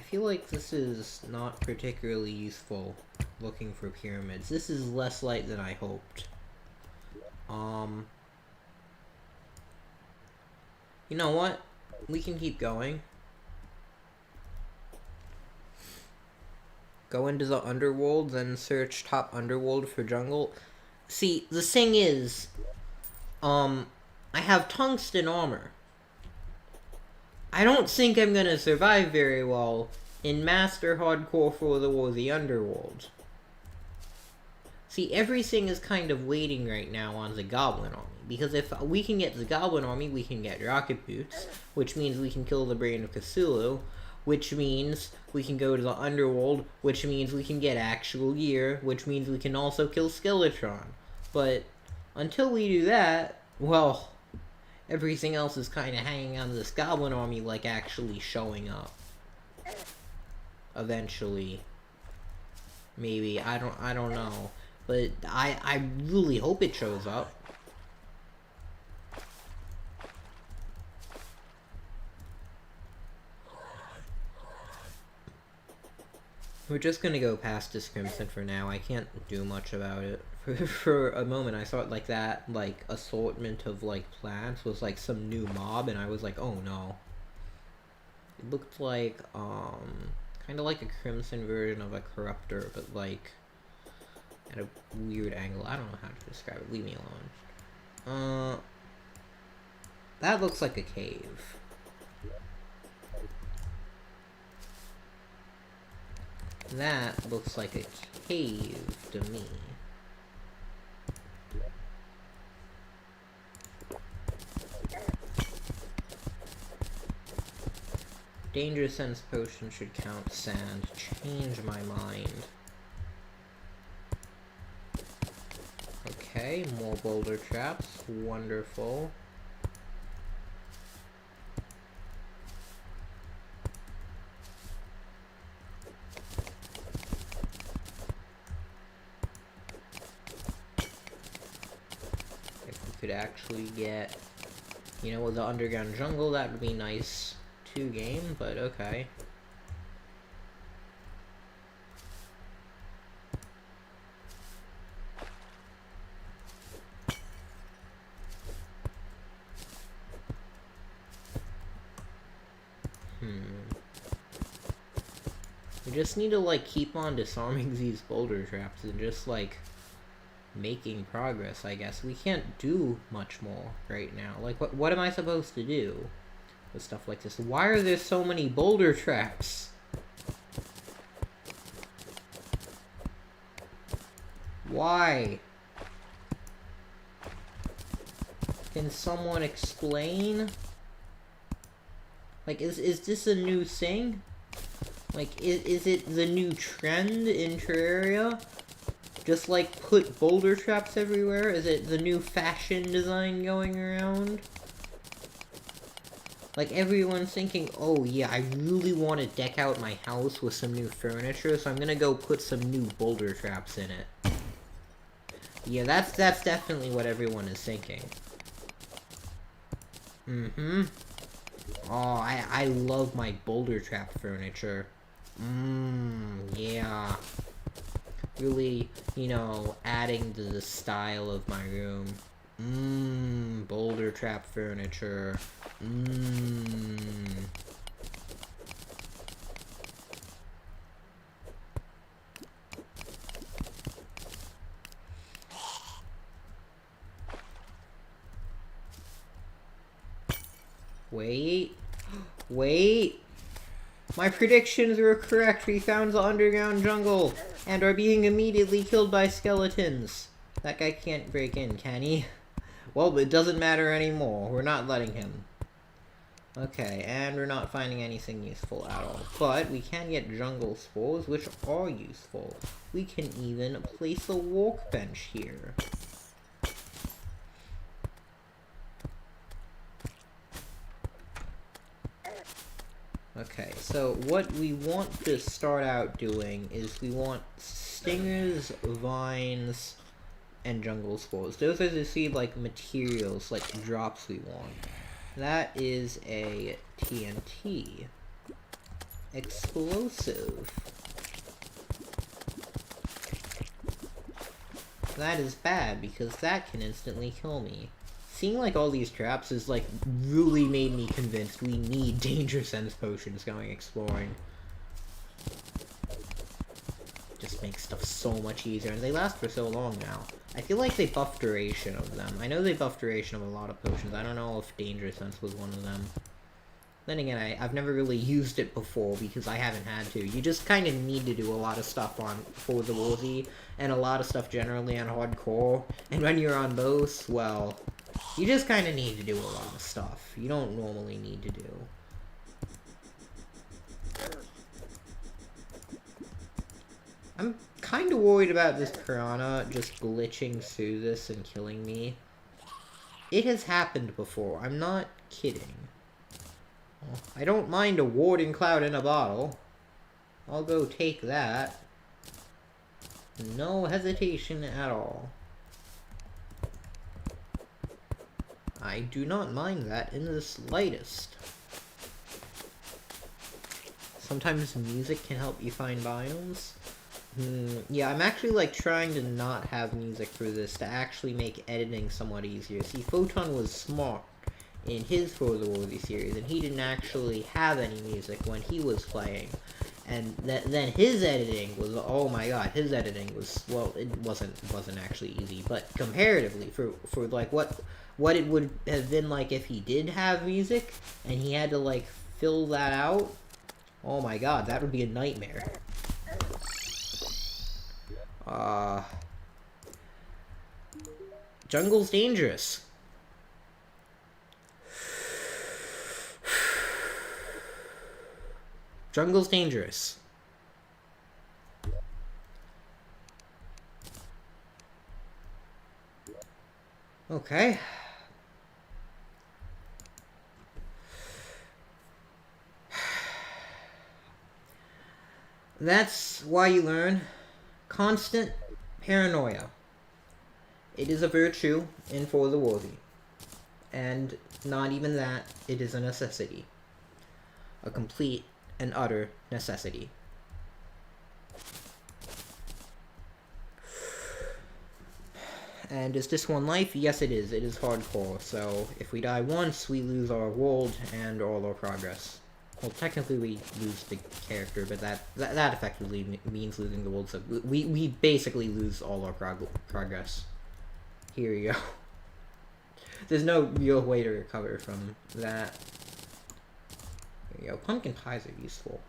feel like this is not particularly useful looking for pyramids. This is less light than I hoped. You know what? We can keep going. Go into the underworld, then search top underworld for jungle. See, the thing is, I have tungsten armor. I don't think I'm gonna survive very well in Master Hardcore for the War of the Underworld. See, everything is kind of waiting right now on the Goblin Army. Because if we can get the Goblin Army, we can get Rocket Boots, which means we can kill the Brain of Cthulhu, which means we can go to the Underworld, which means we can get actual gear, which means we can also kill Skeletron. But until we do that, well, everything else is kind of hanging on this Goblin Army, like, actually showing up. Eventually. Maybe, I don't know. But I really hope it shows up. We're just gonna go past this Crimson for now. I can't do much about it. For a moment, I thought, like, that, like, assortment of, like, plants was, like, some new mob, and I was like, oh no. It looked like, kind of like a Crimson version of a Corruptor, but, like, at a weird angle. I don't know how to describe it. Leave me alone. That looks like a cave. That looks like a cave to me. Danger Sense Potion should count sand. Change my mind. Okay, more boulder traps. Wonderful. Could actually get, you know, with the underground jungle, that would be nice to game, but okay. We just need to, like, keep on disarming these boulder traps and just, like, making progress, I guess. We can't do much more right now. Like, what am I supposed to do with stuff like this? Why are there so many boulder traps? Why? Can someone explain? Like, is this a new thing? Like, is it the new trend in Terraria? Just, like, put boulder traps everywhere? Is it the new fashion design going around? Like, everyone's thinking, oh yeah, I really want to deck out my house with some new furniture, so I'm gonna go put some new boulder traps in it. Yeah, that's definitely what everyone is thinking. Mm-hmm. Oh, I love my boulder trap furniture. Yeah. Really, you know, adding to the style of my room. Boulder trap furniture. Wait. My predictions were correct. We found the underground jungle and are being immediately killed by skeletons. That guy can't break in, can he? Well, it doesn't matter anymore. We're not letting him. Okay, and we're not finding anything useful at all. But we can get jungle spores, which are useful. We can even place a workbench here. Okay, so what we want to start out doing is we want stingers, vines, and jungle spores. Those are the seed, like, materials, like, drops we want. That is a TNT. explosive. That is bad, because that can instantly kill me. Seeing, like, all these traps is, like, really made me convinced we need danger sense potions going exploring. Just makes stuff so much easier, and they last for so long now. I feel like they buffed duration of them. I know they buffed duration of a lot of potions. I don't know if danger sense was one of them. Then again, I've never really used it before because I haven't had to. You just kind of need to do a lot of stuff for the Worthy, and a lot of stuff generally on hardcore. And when you're on both, well, you just kind of need to do a lot of stuff. You don't normally need to do. I'm kind of worried about this piranha just glitching through this and killing me. It has happened before. I'm not kidding. I don't mind a warding cloud in a bottle. I'll go take that. No hesitation at all. I do not mind that in the slightest. Sometimes music can help you find biomes. Yeah, I'm actually, like, trying to not have music for this to actually make editing somewhat easier. See, Photon was smart in his For the Worthy series, and he didn't actually have any music when he was playing. And then his editing was, oh my god, his editing was, well, it wasn't actually easy, but comparatively, for like, what it would have been like if he did have music, and he had to, like, fill that out, oh my god, that would be a nightmare. Jungle's dangerous. Jungle's dangerous. Okay. That's why you learn constant paranoia. It is a virtue in For the Worthy. And not even that, it is a necessity. A complete and utter necessity. And is this one life? Yes, it is. It is hardcore. So if we die once, we lose our world and all our progress. Well, technically we lose the character, but that effectively means losing the world. So we basically lose all our progress. Here you go. There's no real way to recover from that. There you go. Pumpkin pies are useful.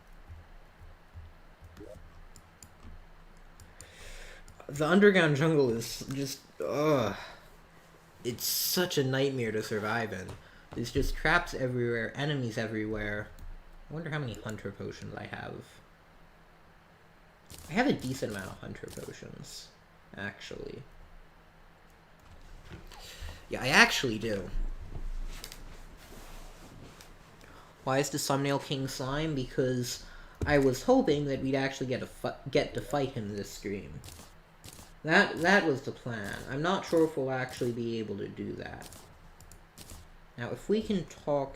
The underground jungle is just, it's such a nightmare to survive in. There's just traps everywhere, enemies everywhere. I wonder how many hunter potions I have. I have a decent amount of hunter potions, actually. Yeah, I actually do. Why is the thumbnail King Slime? Because I was hoping that we'd actually get to fight him this stream. That was the plan. I'm not sure if we'll actually be able to do that. Now, if we can talk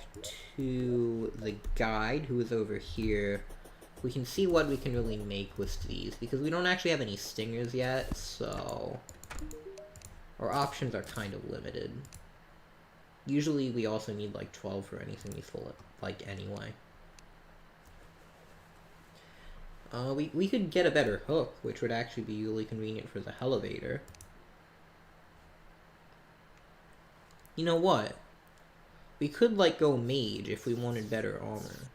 to the guide who is over here, we can see what we can really make with these, because we don't actually have any stingers yet, so our options are kind of limited. Usually we also need like 12 for anything useful, like, anyway. We could get a better hook, which would actually be really convenient for the elevator. You know what? We could, like, go mage if we wanted better armor.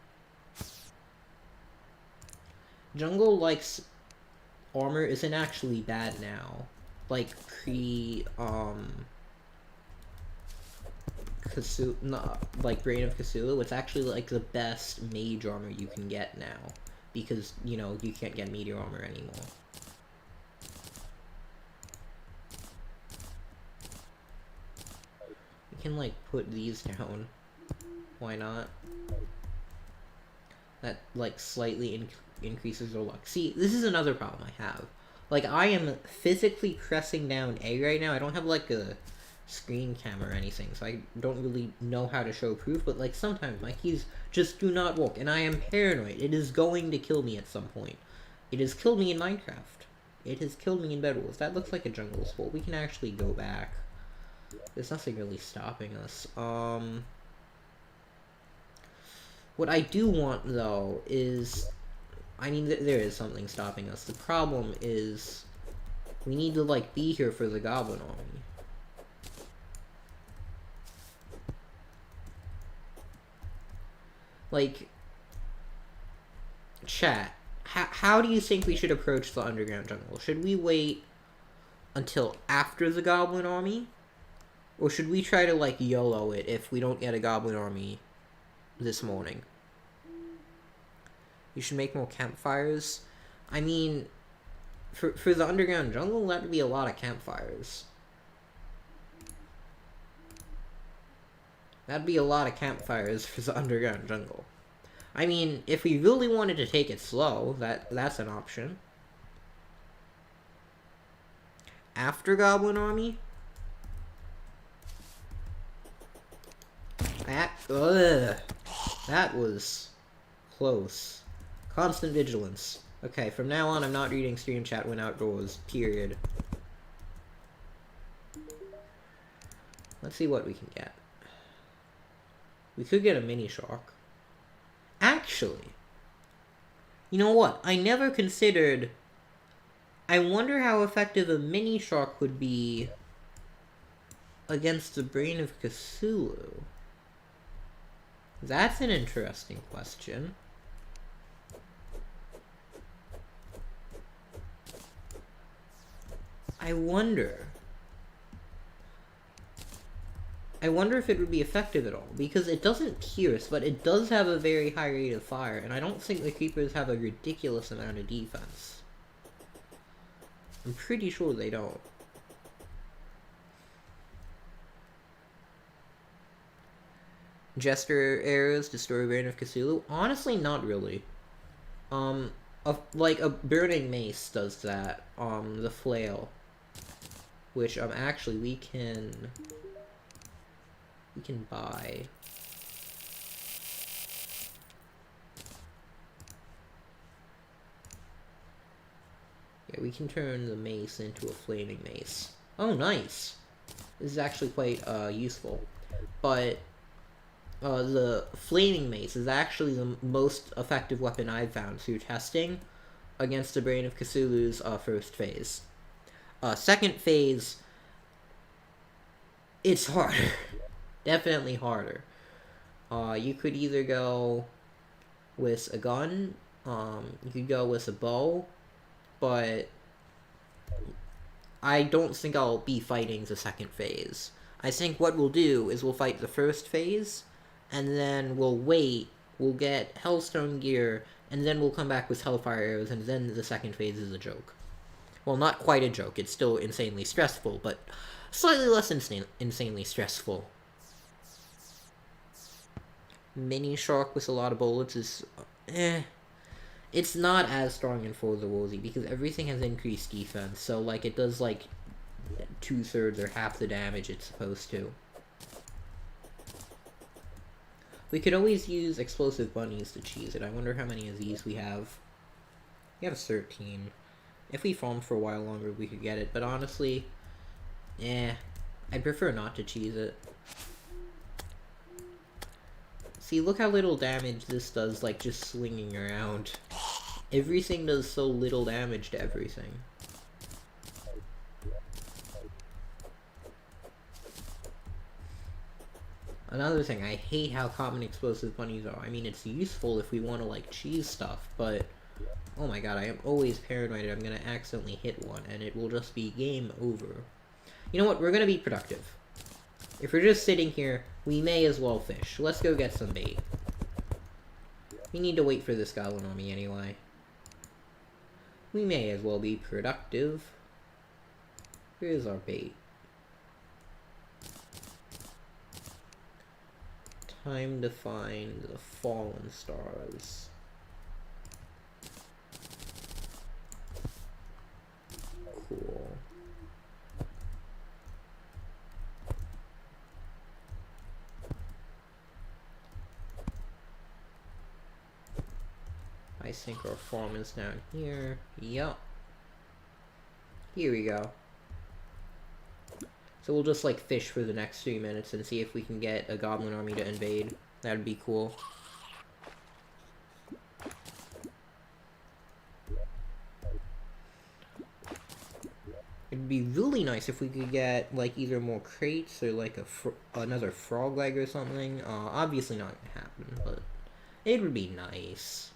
Jungle likes armor isn't actually bad now. Like, like, Brain of Cthulhu, it's actually, like, the best mage armor you can get now. Because, you know, you can't get meteor armor anymore. We can, like, put these down. Why not? That, like, slightly increases our luck. See, this is another problem I have. Like, I am physically pressing down A right now. I don't have, like, a screen cam or anything, so I don't really know how to show proof, but like sometimes my keys just do not work, and I am paranoid. It is going to kill me at some point. It has killed me in Minecraft. It has killed me in Bed Wars. That looks like a jungle sport. We can actually go back. There's nothing really stopping us. What I do want, though, is... I mean, there is something stopping us. The problem is... we need to, like, be here for the Goblin Army. Like... Chat. How do you think we should approach the underground jungle? Should we wait until after the Goblin Army? Or should we try to, like, YOLO it if we don't get a Goblin Army this morning? You should make more campfires. I mean, for the underground jungle, that would be a lot of campfires. That'd be a lot of campfires for the underground jungle. I mean, if we really wanted to take it slow, that's an option. After Goblin Army? That was close. Constant vigilance. Okay, from now on, I'm not reading stream chat when outdoors, period. Let's see what we can get. We could get a mini shark. Actually, you know what? I never considered... I wonder how effective a mini shark would be against the brain of Cthulhu. That's an interesting question. I wonder if it would be effective at all, because it doesn't pierce, but it does have a very high rate of fire, and I don't think the creepers have a ridiculous amount of defense. I'm pretty sure they don't. Jester arrows destroy Brain of Cthulhu? Honestly, not really. Like a burning mace does that. The flail, which actually we can buy. Yeah, we can turn the mace into a flaming mace. Oh, nice! This is actually quite useful. But the flaming mace is actually the most effective weapon I've found through testing against the Brain of Cthulhu's first phase. Second phase, it's harder. Definitely harder. You could either go with a gun, you could go with a bow, but I don't think I'll be fighting the second phase. I think what we'll do is we'll fight the first phase, and then we'll wait, we'll get Hellstone gear, and then we'll come back with Hellfire arrows, and then the second phase is a joke. Well, not quite a joke, it's still insanely stressful, but slightly less insanely stressful. Mini shark with a lot of bullets is... It's not as strong in Forza Warzy, because everything has increased defense, so, like, it does, like, 2/3 or half the damage it's supposed to. We could always use explosive bunnies to cheese it. I wonder how many of these we have. We have 13. If we farmed for a while longer, we could get it, but honestly, I'd prefer not to cheese it. See, look how little damage this does, like, just swinging around. Everything does so little damage to everything. Another thing, I hate how common explosive bunnies are. I mean, it's useful if we want to, like, cheese stuff, but... oh my god, I am always paranoid I'm gonna accidentally hit one, and it will just be game over. You know what, we're gonna be productive. If we're just sitting here, we may as well fish. Let's go get some bait. We need to wait for this Goblin Army anyway. We may as well be productive. Here's our bait. Time to find the fallen stars. Cool. I think our farm is down here. Yup. Here we go. So we'll just like fish for the next 3 minutes and see if we can get a goblin army to invade. That'd be cool. It'd be really nice if we could get like either more crates or like another frog leg or something. Obviously not gonna happen, but it would be nice.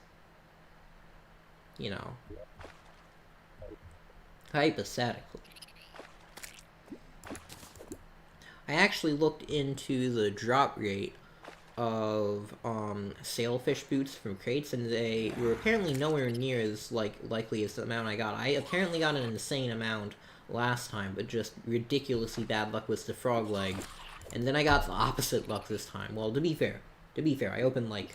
You know. Hypothetically. I actually looked into the drop rate of sailfish boots from crates, and they were apparently nowhere near as likely as the amount I got. I apparently got an insane amount last time, but just ridiculously bad luck with the frog leg. And then I got the opposite luck this time. Well, to be fair, I opened like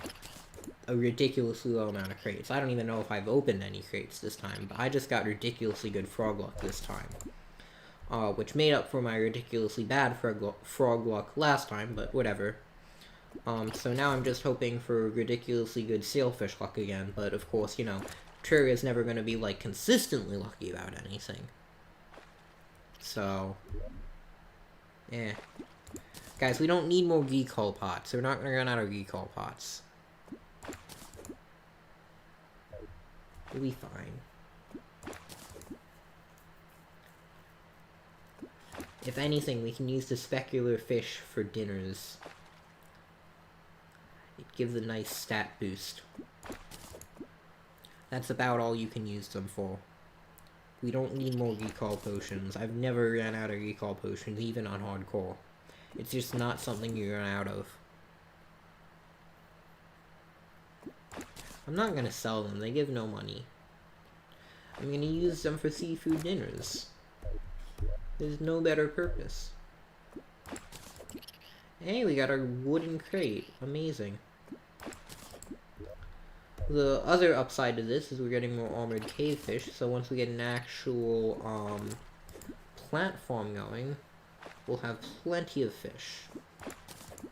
a ridiculously low amount of crates. I don't even know if I've opened any crates this time, but I just got ridiculously good frog luck this time. Which made up for my ridiculously bad frog luck last time, but whatever. So now I'm just hoping for ridiculously good sailfish luck again, but of course, you know, Terraria is never going to be, like, consistently lucky about anything. So, yeah. Guys, we don't need more recall pots. We're not going to run out of recall pots. We'll be fine. If anything, we can use the specular fish for dinners. It gives a nice stat boost. That's about all you can use them for. We don't need more recall potions. I've never ran out of recall potions, even on hardcore. It's just not something you run out of. I'm not gonna sell them, they give no money. I'm gonna use them for seafood dinners. There's no better purpose. Hey, we got our wooden crate. Amazing. The other upside to this is we're getting more armored cave fish, so once we get an actual, plant farm going, we'll have plenty of fish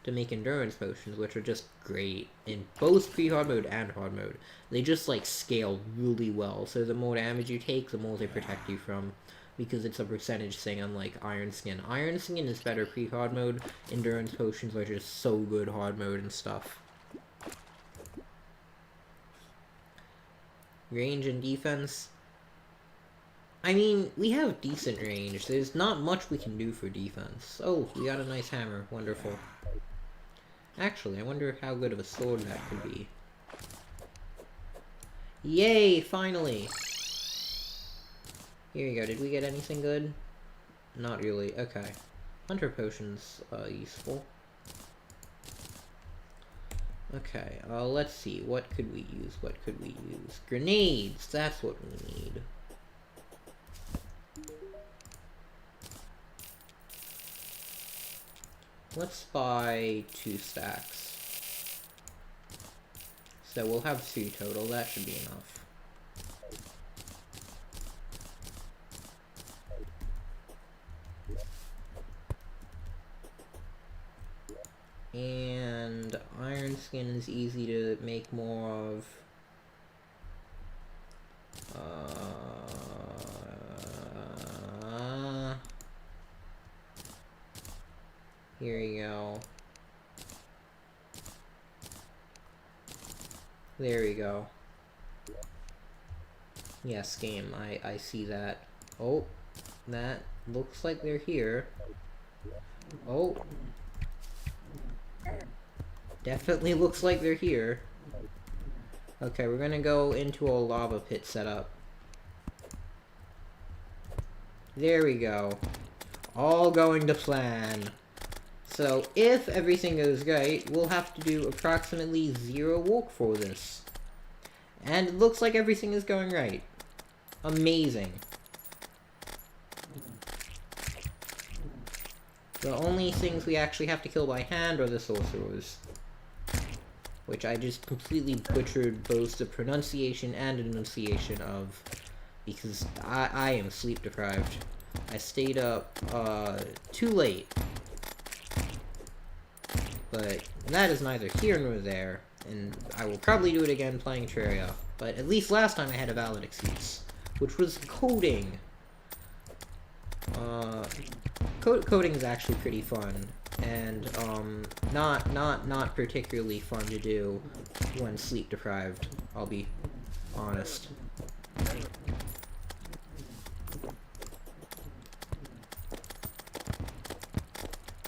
to make endurance potions, which are just great in both pre-hard mode and hard mode. They just, like, scale really well, so the more damage you take, the more they protect you from, because it's a percentage thing, unlike Iron Skin. Iron Skin is better pre-hard mode, endurance potions are just so good hard mode and stuff. Range and defense. I mean, we have decent range. There's not much we can do for defense. Oh, we got a nice hammer. Wonderful. Actually, I wonder how good of a sword that could be. Yay, finally! Here you go. Did we get anything good? Not really. Okay. Hunter potions, useful. Okay, let's see. What could we use? What could we use? Grenades! That's what we need. Let's buy 2 stacks. So we'll have 2 total. That should be enough. And Iron Skin is easy to make more of. Here you go. There we go. Yes, game, I see that. Oh, that looks like they're here. Oh. Definitely looks like they're here. Okay, we're gonna go into a lava pit setup. There we go. All going to plan. So, if everything goes right, we'll have to do approximately 0 walk for this. And it looks like everything is going right. Amazing. The only things we actually have to kill by hand are the sorcerers. Which I just completely butchered both the pronunciation and enunciation of. Because I am sleep deprived. I stayed up, too late. But that is neither here nor there. And I will probably do it again playing Terraria. But at least last time I had a valid excuse, which was coding. Coding is actually pretty fun, and not particularly fun to do when sleep deprived. I'll be honest.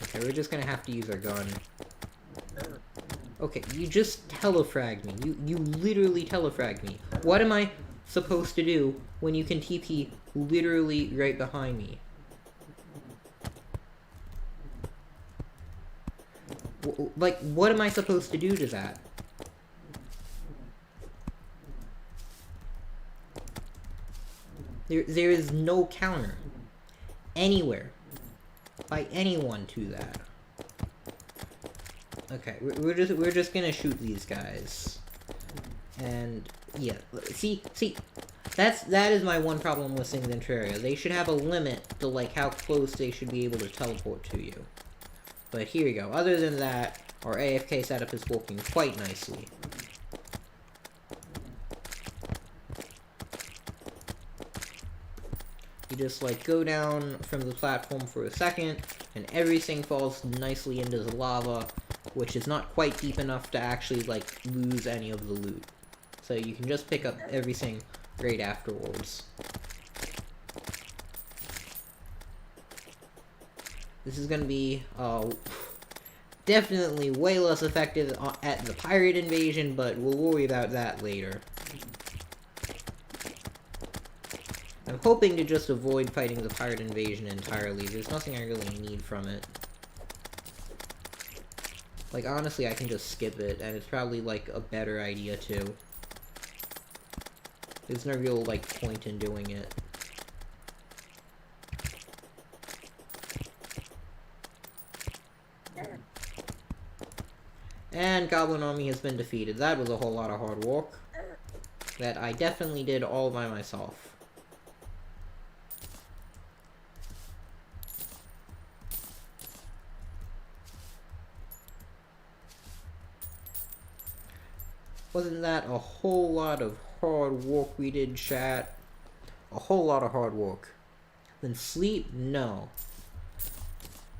Okay, we're just gonna have to use our gun. Okay, you just telefragged me. You literally telefragged me. What am I supposed to do when you can TP literally right behind me? Like, what am I supposed to do to that? There is no counter anywhere by anyone to that. Okay, we're just gonna shoot these guys, and yeah, see, that is my one problem with things in Terraria. They should have a limit to like how close they should be able to teleport to you. But here we go. Other than that, our AFK setup is working quite nicely. You just like go down from the platform for a second, and everything falls nicely into the lava, which is not quite deep enough to actually like lose any of the loot. So you can just pick up everything right afterwards. This is gonna be definitely way less effective at the pirate invasion, but we'll worry about that later. I'm hoping to just avoid fighting the pirate invasion entirely. There's nothing I really need from it. Like, honestly, I can just skip it, and it's probably, like, a better idea, too. There's no real, like, point in doing it. And Goblin Army has been defeated. That was a whole lot of hard work that I definitely did all by myself. Wasn't that a whole lot of hard work we did, chat? A whole lot of hard work. Then sleep? No.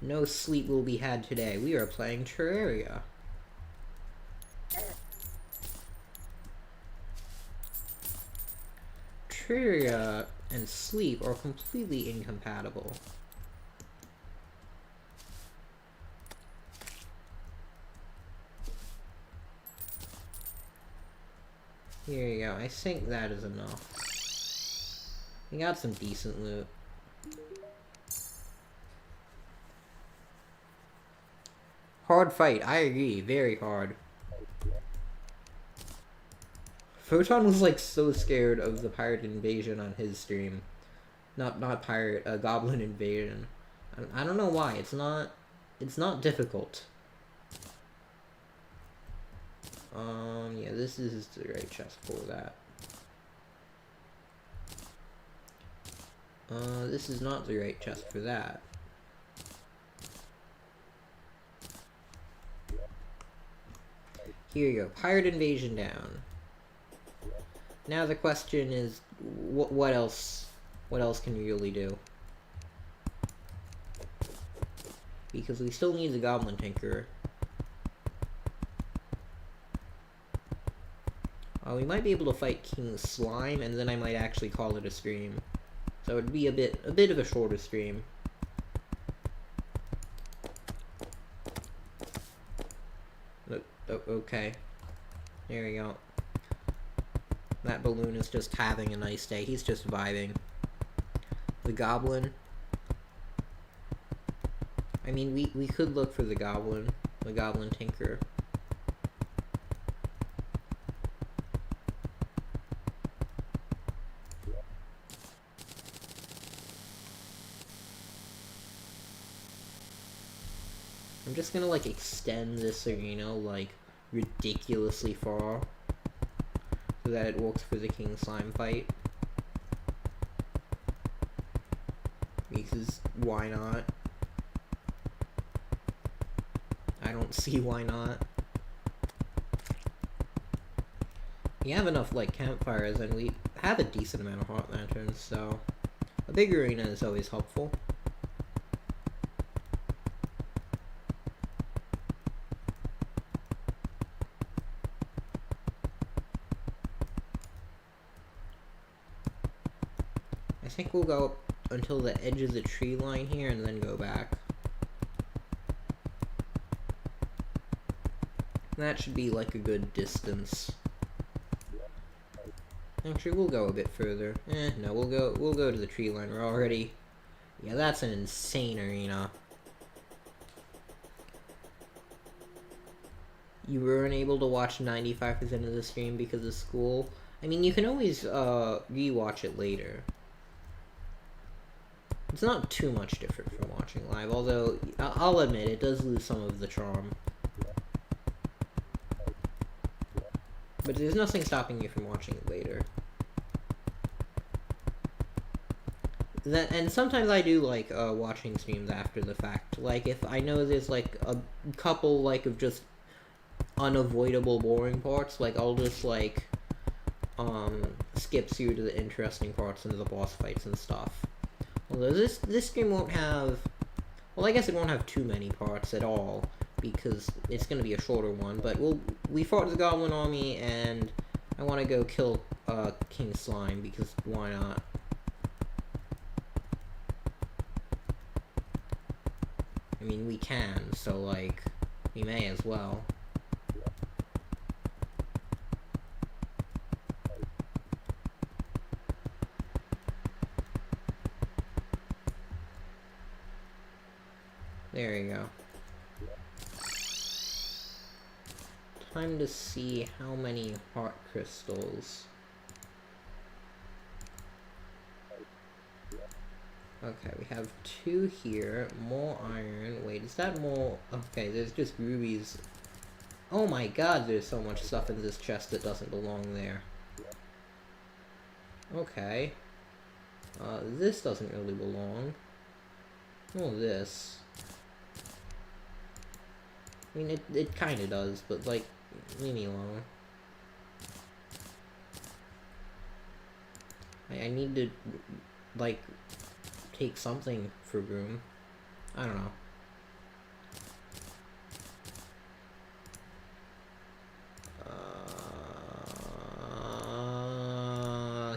No sleep will be had today. We are playing Terraria. Terraria and sleep are completely incompatible. Here you go. I think that is enough. We got some decent loot. Hard fight. I agree. Very hard. Photon was like so scared of the pirate invasion on his stream. Not pirate, goblin invasion. I don't know why. It's not difficult. Yeah, this is the right chest for that. This is not the right chest for that. Here you go. Pirate invasion down. Now the question is, what else? What else can we really do? Because we still need the Goblin Tinker. We might be able to fight King Slime, and then I might actually call it a stream. So it would be a bit of a shorter stream. Okay. There we go. That balloon is just having a nice day. He's just vibing. The goblin. I mean, we could look for the Goblin Tinker. I'm just gonna like extend this arena like ridiculously far so that it works for the King Slime fight. Because why not? I don't see why not. We have enough, like, campfires, and we have a decent amount of heart lanterns, so a big arena is always helpful. I think we'll go up until the edge of the tree line here and then go back. That should be like a good distance. Actually, we'll go a bit further. No, we'll go to the tree line. We're already... Yeah, that's an insane arena. You were unable to watch 95% of the stream because of school. I mean, you can always rewatch it later. It's not too much different from watching live, although I'll admit it does lose some of the charm. But there's nothing stopping you from watching it later. And sometimes I do like watching streams after the fact. Like if I know there's like a couple like of just unavoidable boring parts, like I'll just like skip through to the interesting parts into the boss fights and stuff. Although this game won't have, well, I guess it won't have too many parts at all because it's gonna be a shorter one. But we fought the Goblin Army, and I want to go kill King Slime because why not? I mean, we can, so like we may as well. There you go. Time to see how many heart crystals. Okay, we have 2 here. More iron. Wait, is that more? Okay, there's just rubies. Oh my god, there's so much stuff in this chest that doesn't belong there. Okay. This doesn't really belong. Oh, this. I mean, it kinda does, but, like, leave me alone. I need to, like, take something for room. I don't know.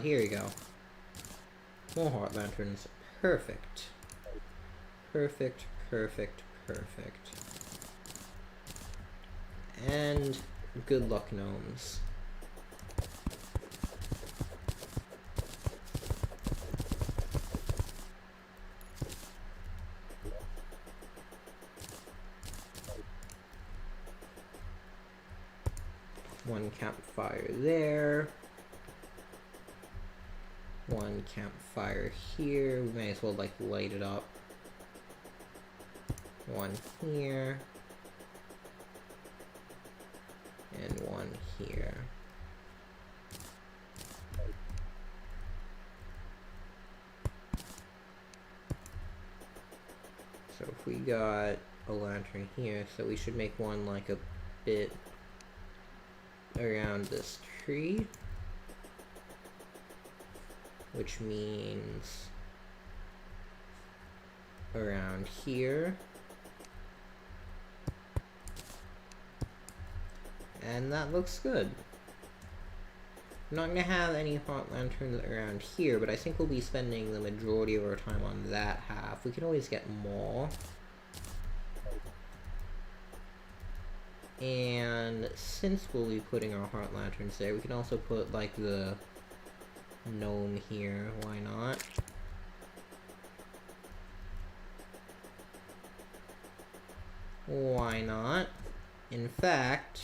Here you go. More heart lanterns. Perfect. Perfect, perfect, perfect. And good luck, gnomes. One campfire there. One campfire here. We may as well, like, light it up. One here. And one here. So if we got a lantern here, so we should make one like a bit around this tree, which means around here. And that looks good. I'm not gonna have any heart lanterns around here, but I think we'll be spending the majority of our time on that half. We can always get more. And since we'll be putting our heart lanterns there, we can also put like the gnome here. Why not? Why not? In fact,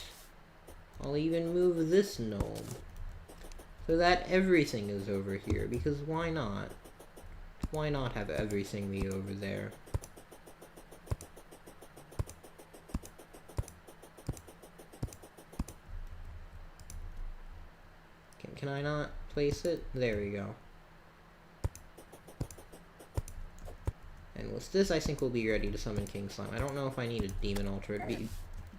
I'll even move this gnome so that everything is over here, because why not? Why not have everything be over there? Can I not place it? There we go. And with this, I think we'll be ready to summon King Slime. I don't know if I need a demon altar. It'd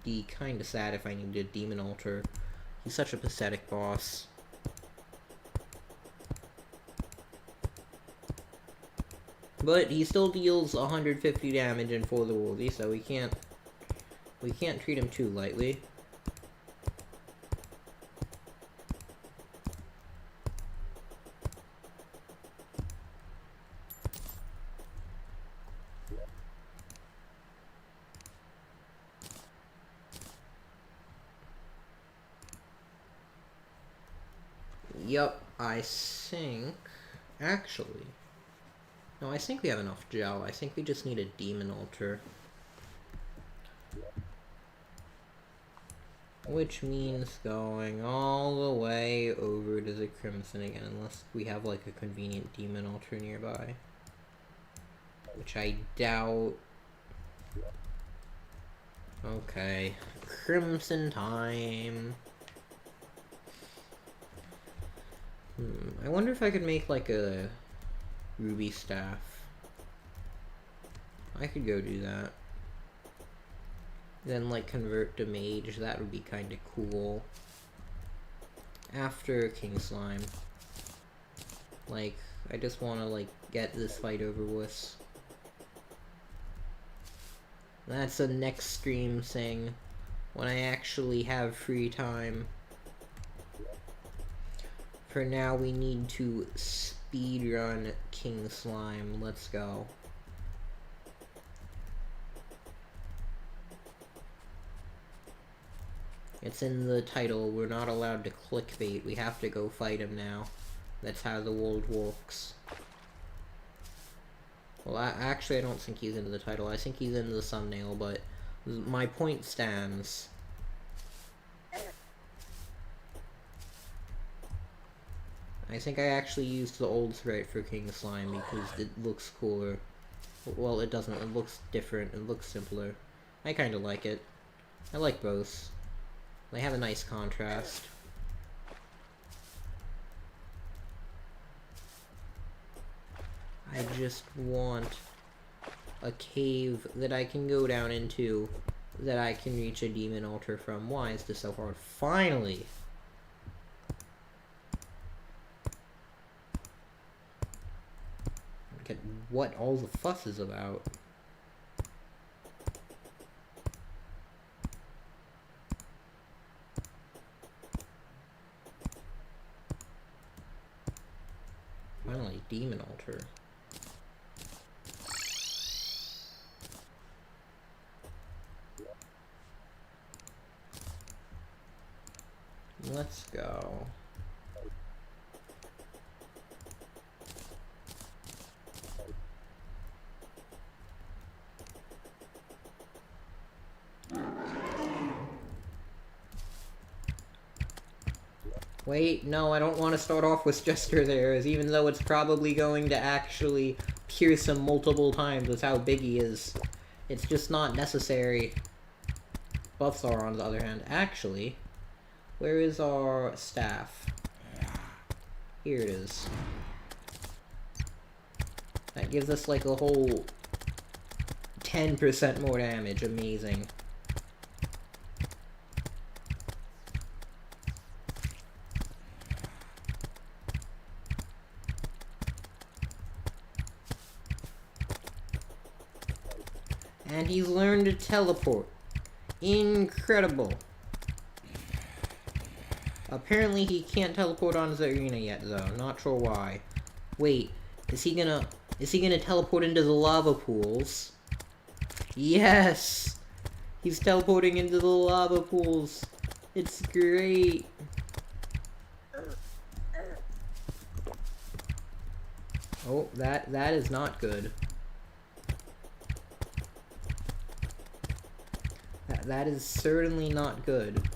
be kind of sad if I needed a demon altar He's such a pathetic boss. But he still deals 150 damage in for the worldy, so we can't treat him too lightly. Yup, I think... Actually... No, I think we have enough gel. I think we just need a demon altar. Which means going all the way over to the Crimson again, unless we have like a convenient demon altar nearby. Which I doubt. Okay, Crimson time. I wonder if I could make like a ruby staff. I could go do that. Then like convert to mage, that would be kinda cool. After King Slime. Like, I just wanna like get this fight over with. That's a next stream thing. When I actually have free time. For now we need to speedrun King Slime. Let's go. It's in the title. We're not allowed to clickbait. We have to go fight him now. That's how the world works. Well, actually, I don't think he's into the title. I think he's into the thumbnail, but my point stands. I think I actually used the old sprite for King Slime because it looks cooler. Well, it doesn't. It looks different. It looks simpler. I kind of like it. I like both. They have a nice contrast. I just want a cave that I can go down into, that I can reach a demon altar from. Why is this so hard? Finally! Get what all the fuss is about. Finally, demon altar. Let's go. Wait, no, I don't want to start off with Jester there, even though it's probably going to actually pierce him multiple times with how big he is. It's just not necessary. Buffs are, on the other hand. Actually, where is our staff? Here it is. That gives us like a whole 10% more damage. Amazing. And he's learned to teleport. Incredible. Apparently he can't teleport onto the arena yet, though. Not sure why. Wait, is he gonna teleport into the lava pools? Yes! He's teleporting into the lava pools. It's great. Oh, that is not good. That is certainly not good.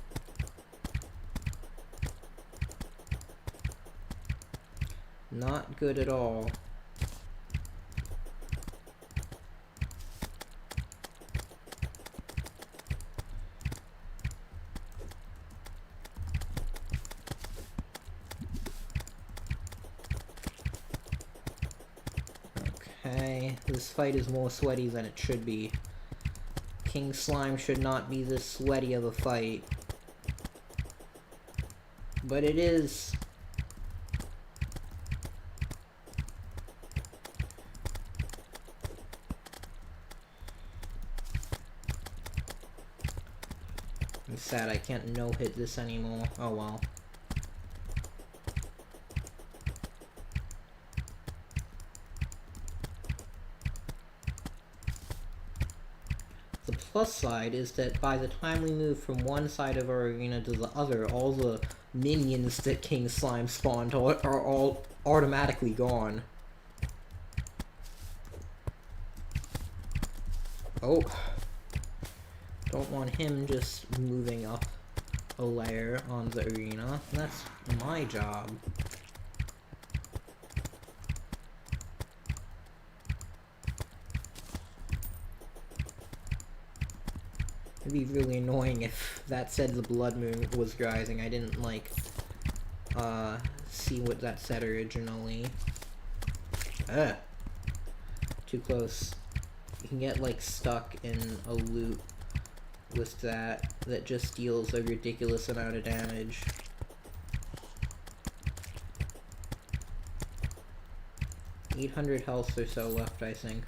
Not good at all. Okay, this fight is more sweaty than it should be. King Slime should not be this sweaty of a fight. but it is... I'm sad I can't no-hit this anymore. Oh well. The plus side is that by the time we move from one side of our arena to the other, all the minions that King Slime spawned are all automatically gone. Oh. Don't want him just moving up a layer on the arena. That's my job. It'd be really annoying if that said the blood moon was rising. I didn't, like, see what that said originally. Ugh. Too close. You can get, like, stuck in a loop with that just deals a ridiculous amount of damage. $800 health or so left, I think.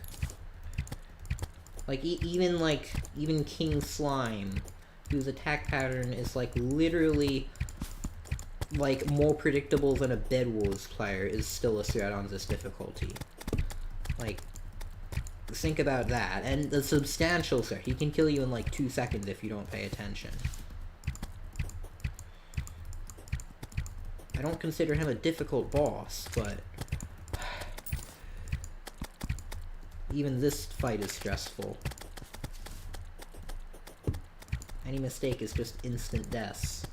Like, even King Slime, whose attack pattern is, like, literally, like, more predictable than a Bed Wars player, is still a threat on this difficulty. Like, think about that. And the substantial threat. He can kill you in, like, 2 seconds if you don't pay attention. I don't consider him a difficult boss, but... even this fight is stressful. Any mistake is just instant deaths.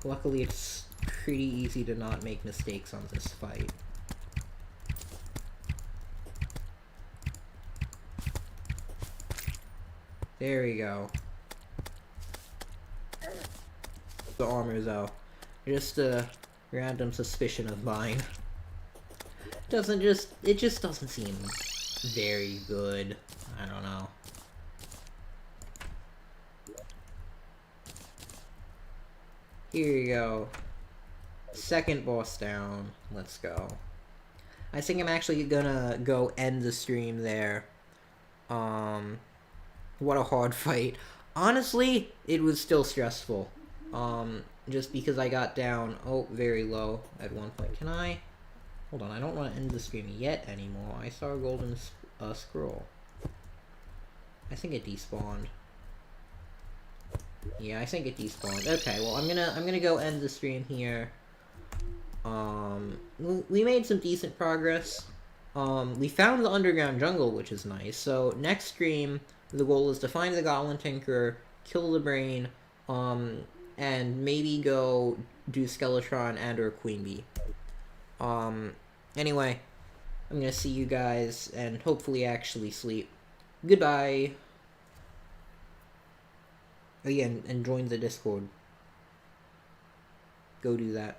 Luckily, it's pretty easy to not make mistakes on this fight. There we go. The armor, though. Just a random suspicion of mine. It just doesn't seem very good. I don't know. Here you go. Second boss down. Let's go. I think I'm actually gonna go end the stream there. What a hard fight. Honestly, it was still stressful. Just because I got down, very low at one point. Can I? Hold on, I don't want to end the stream yet anymore. I saw a golden scroll. I think it despawned. Yeah, I think it despawned. Okay, well, I'm gonna go end the stream here. We made some decent progress. We found the underground jungle, which is nice. So next stream, the goal is to find the Goblin Tinkerer, kill the brain, and maybe go do Skeletron and or Queen Bee. Anyway, I'm gonna see you guys and hopefully actually sleep. Goodbye. Oh yeah, and join the Discord. Go do that.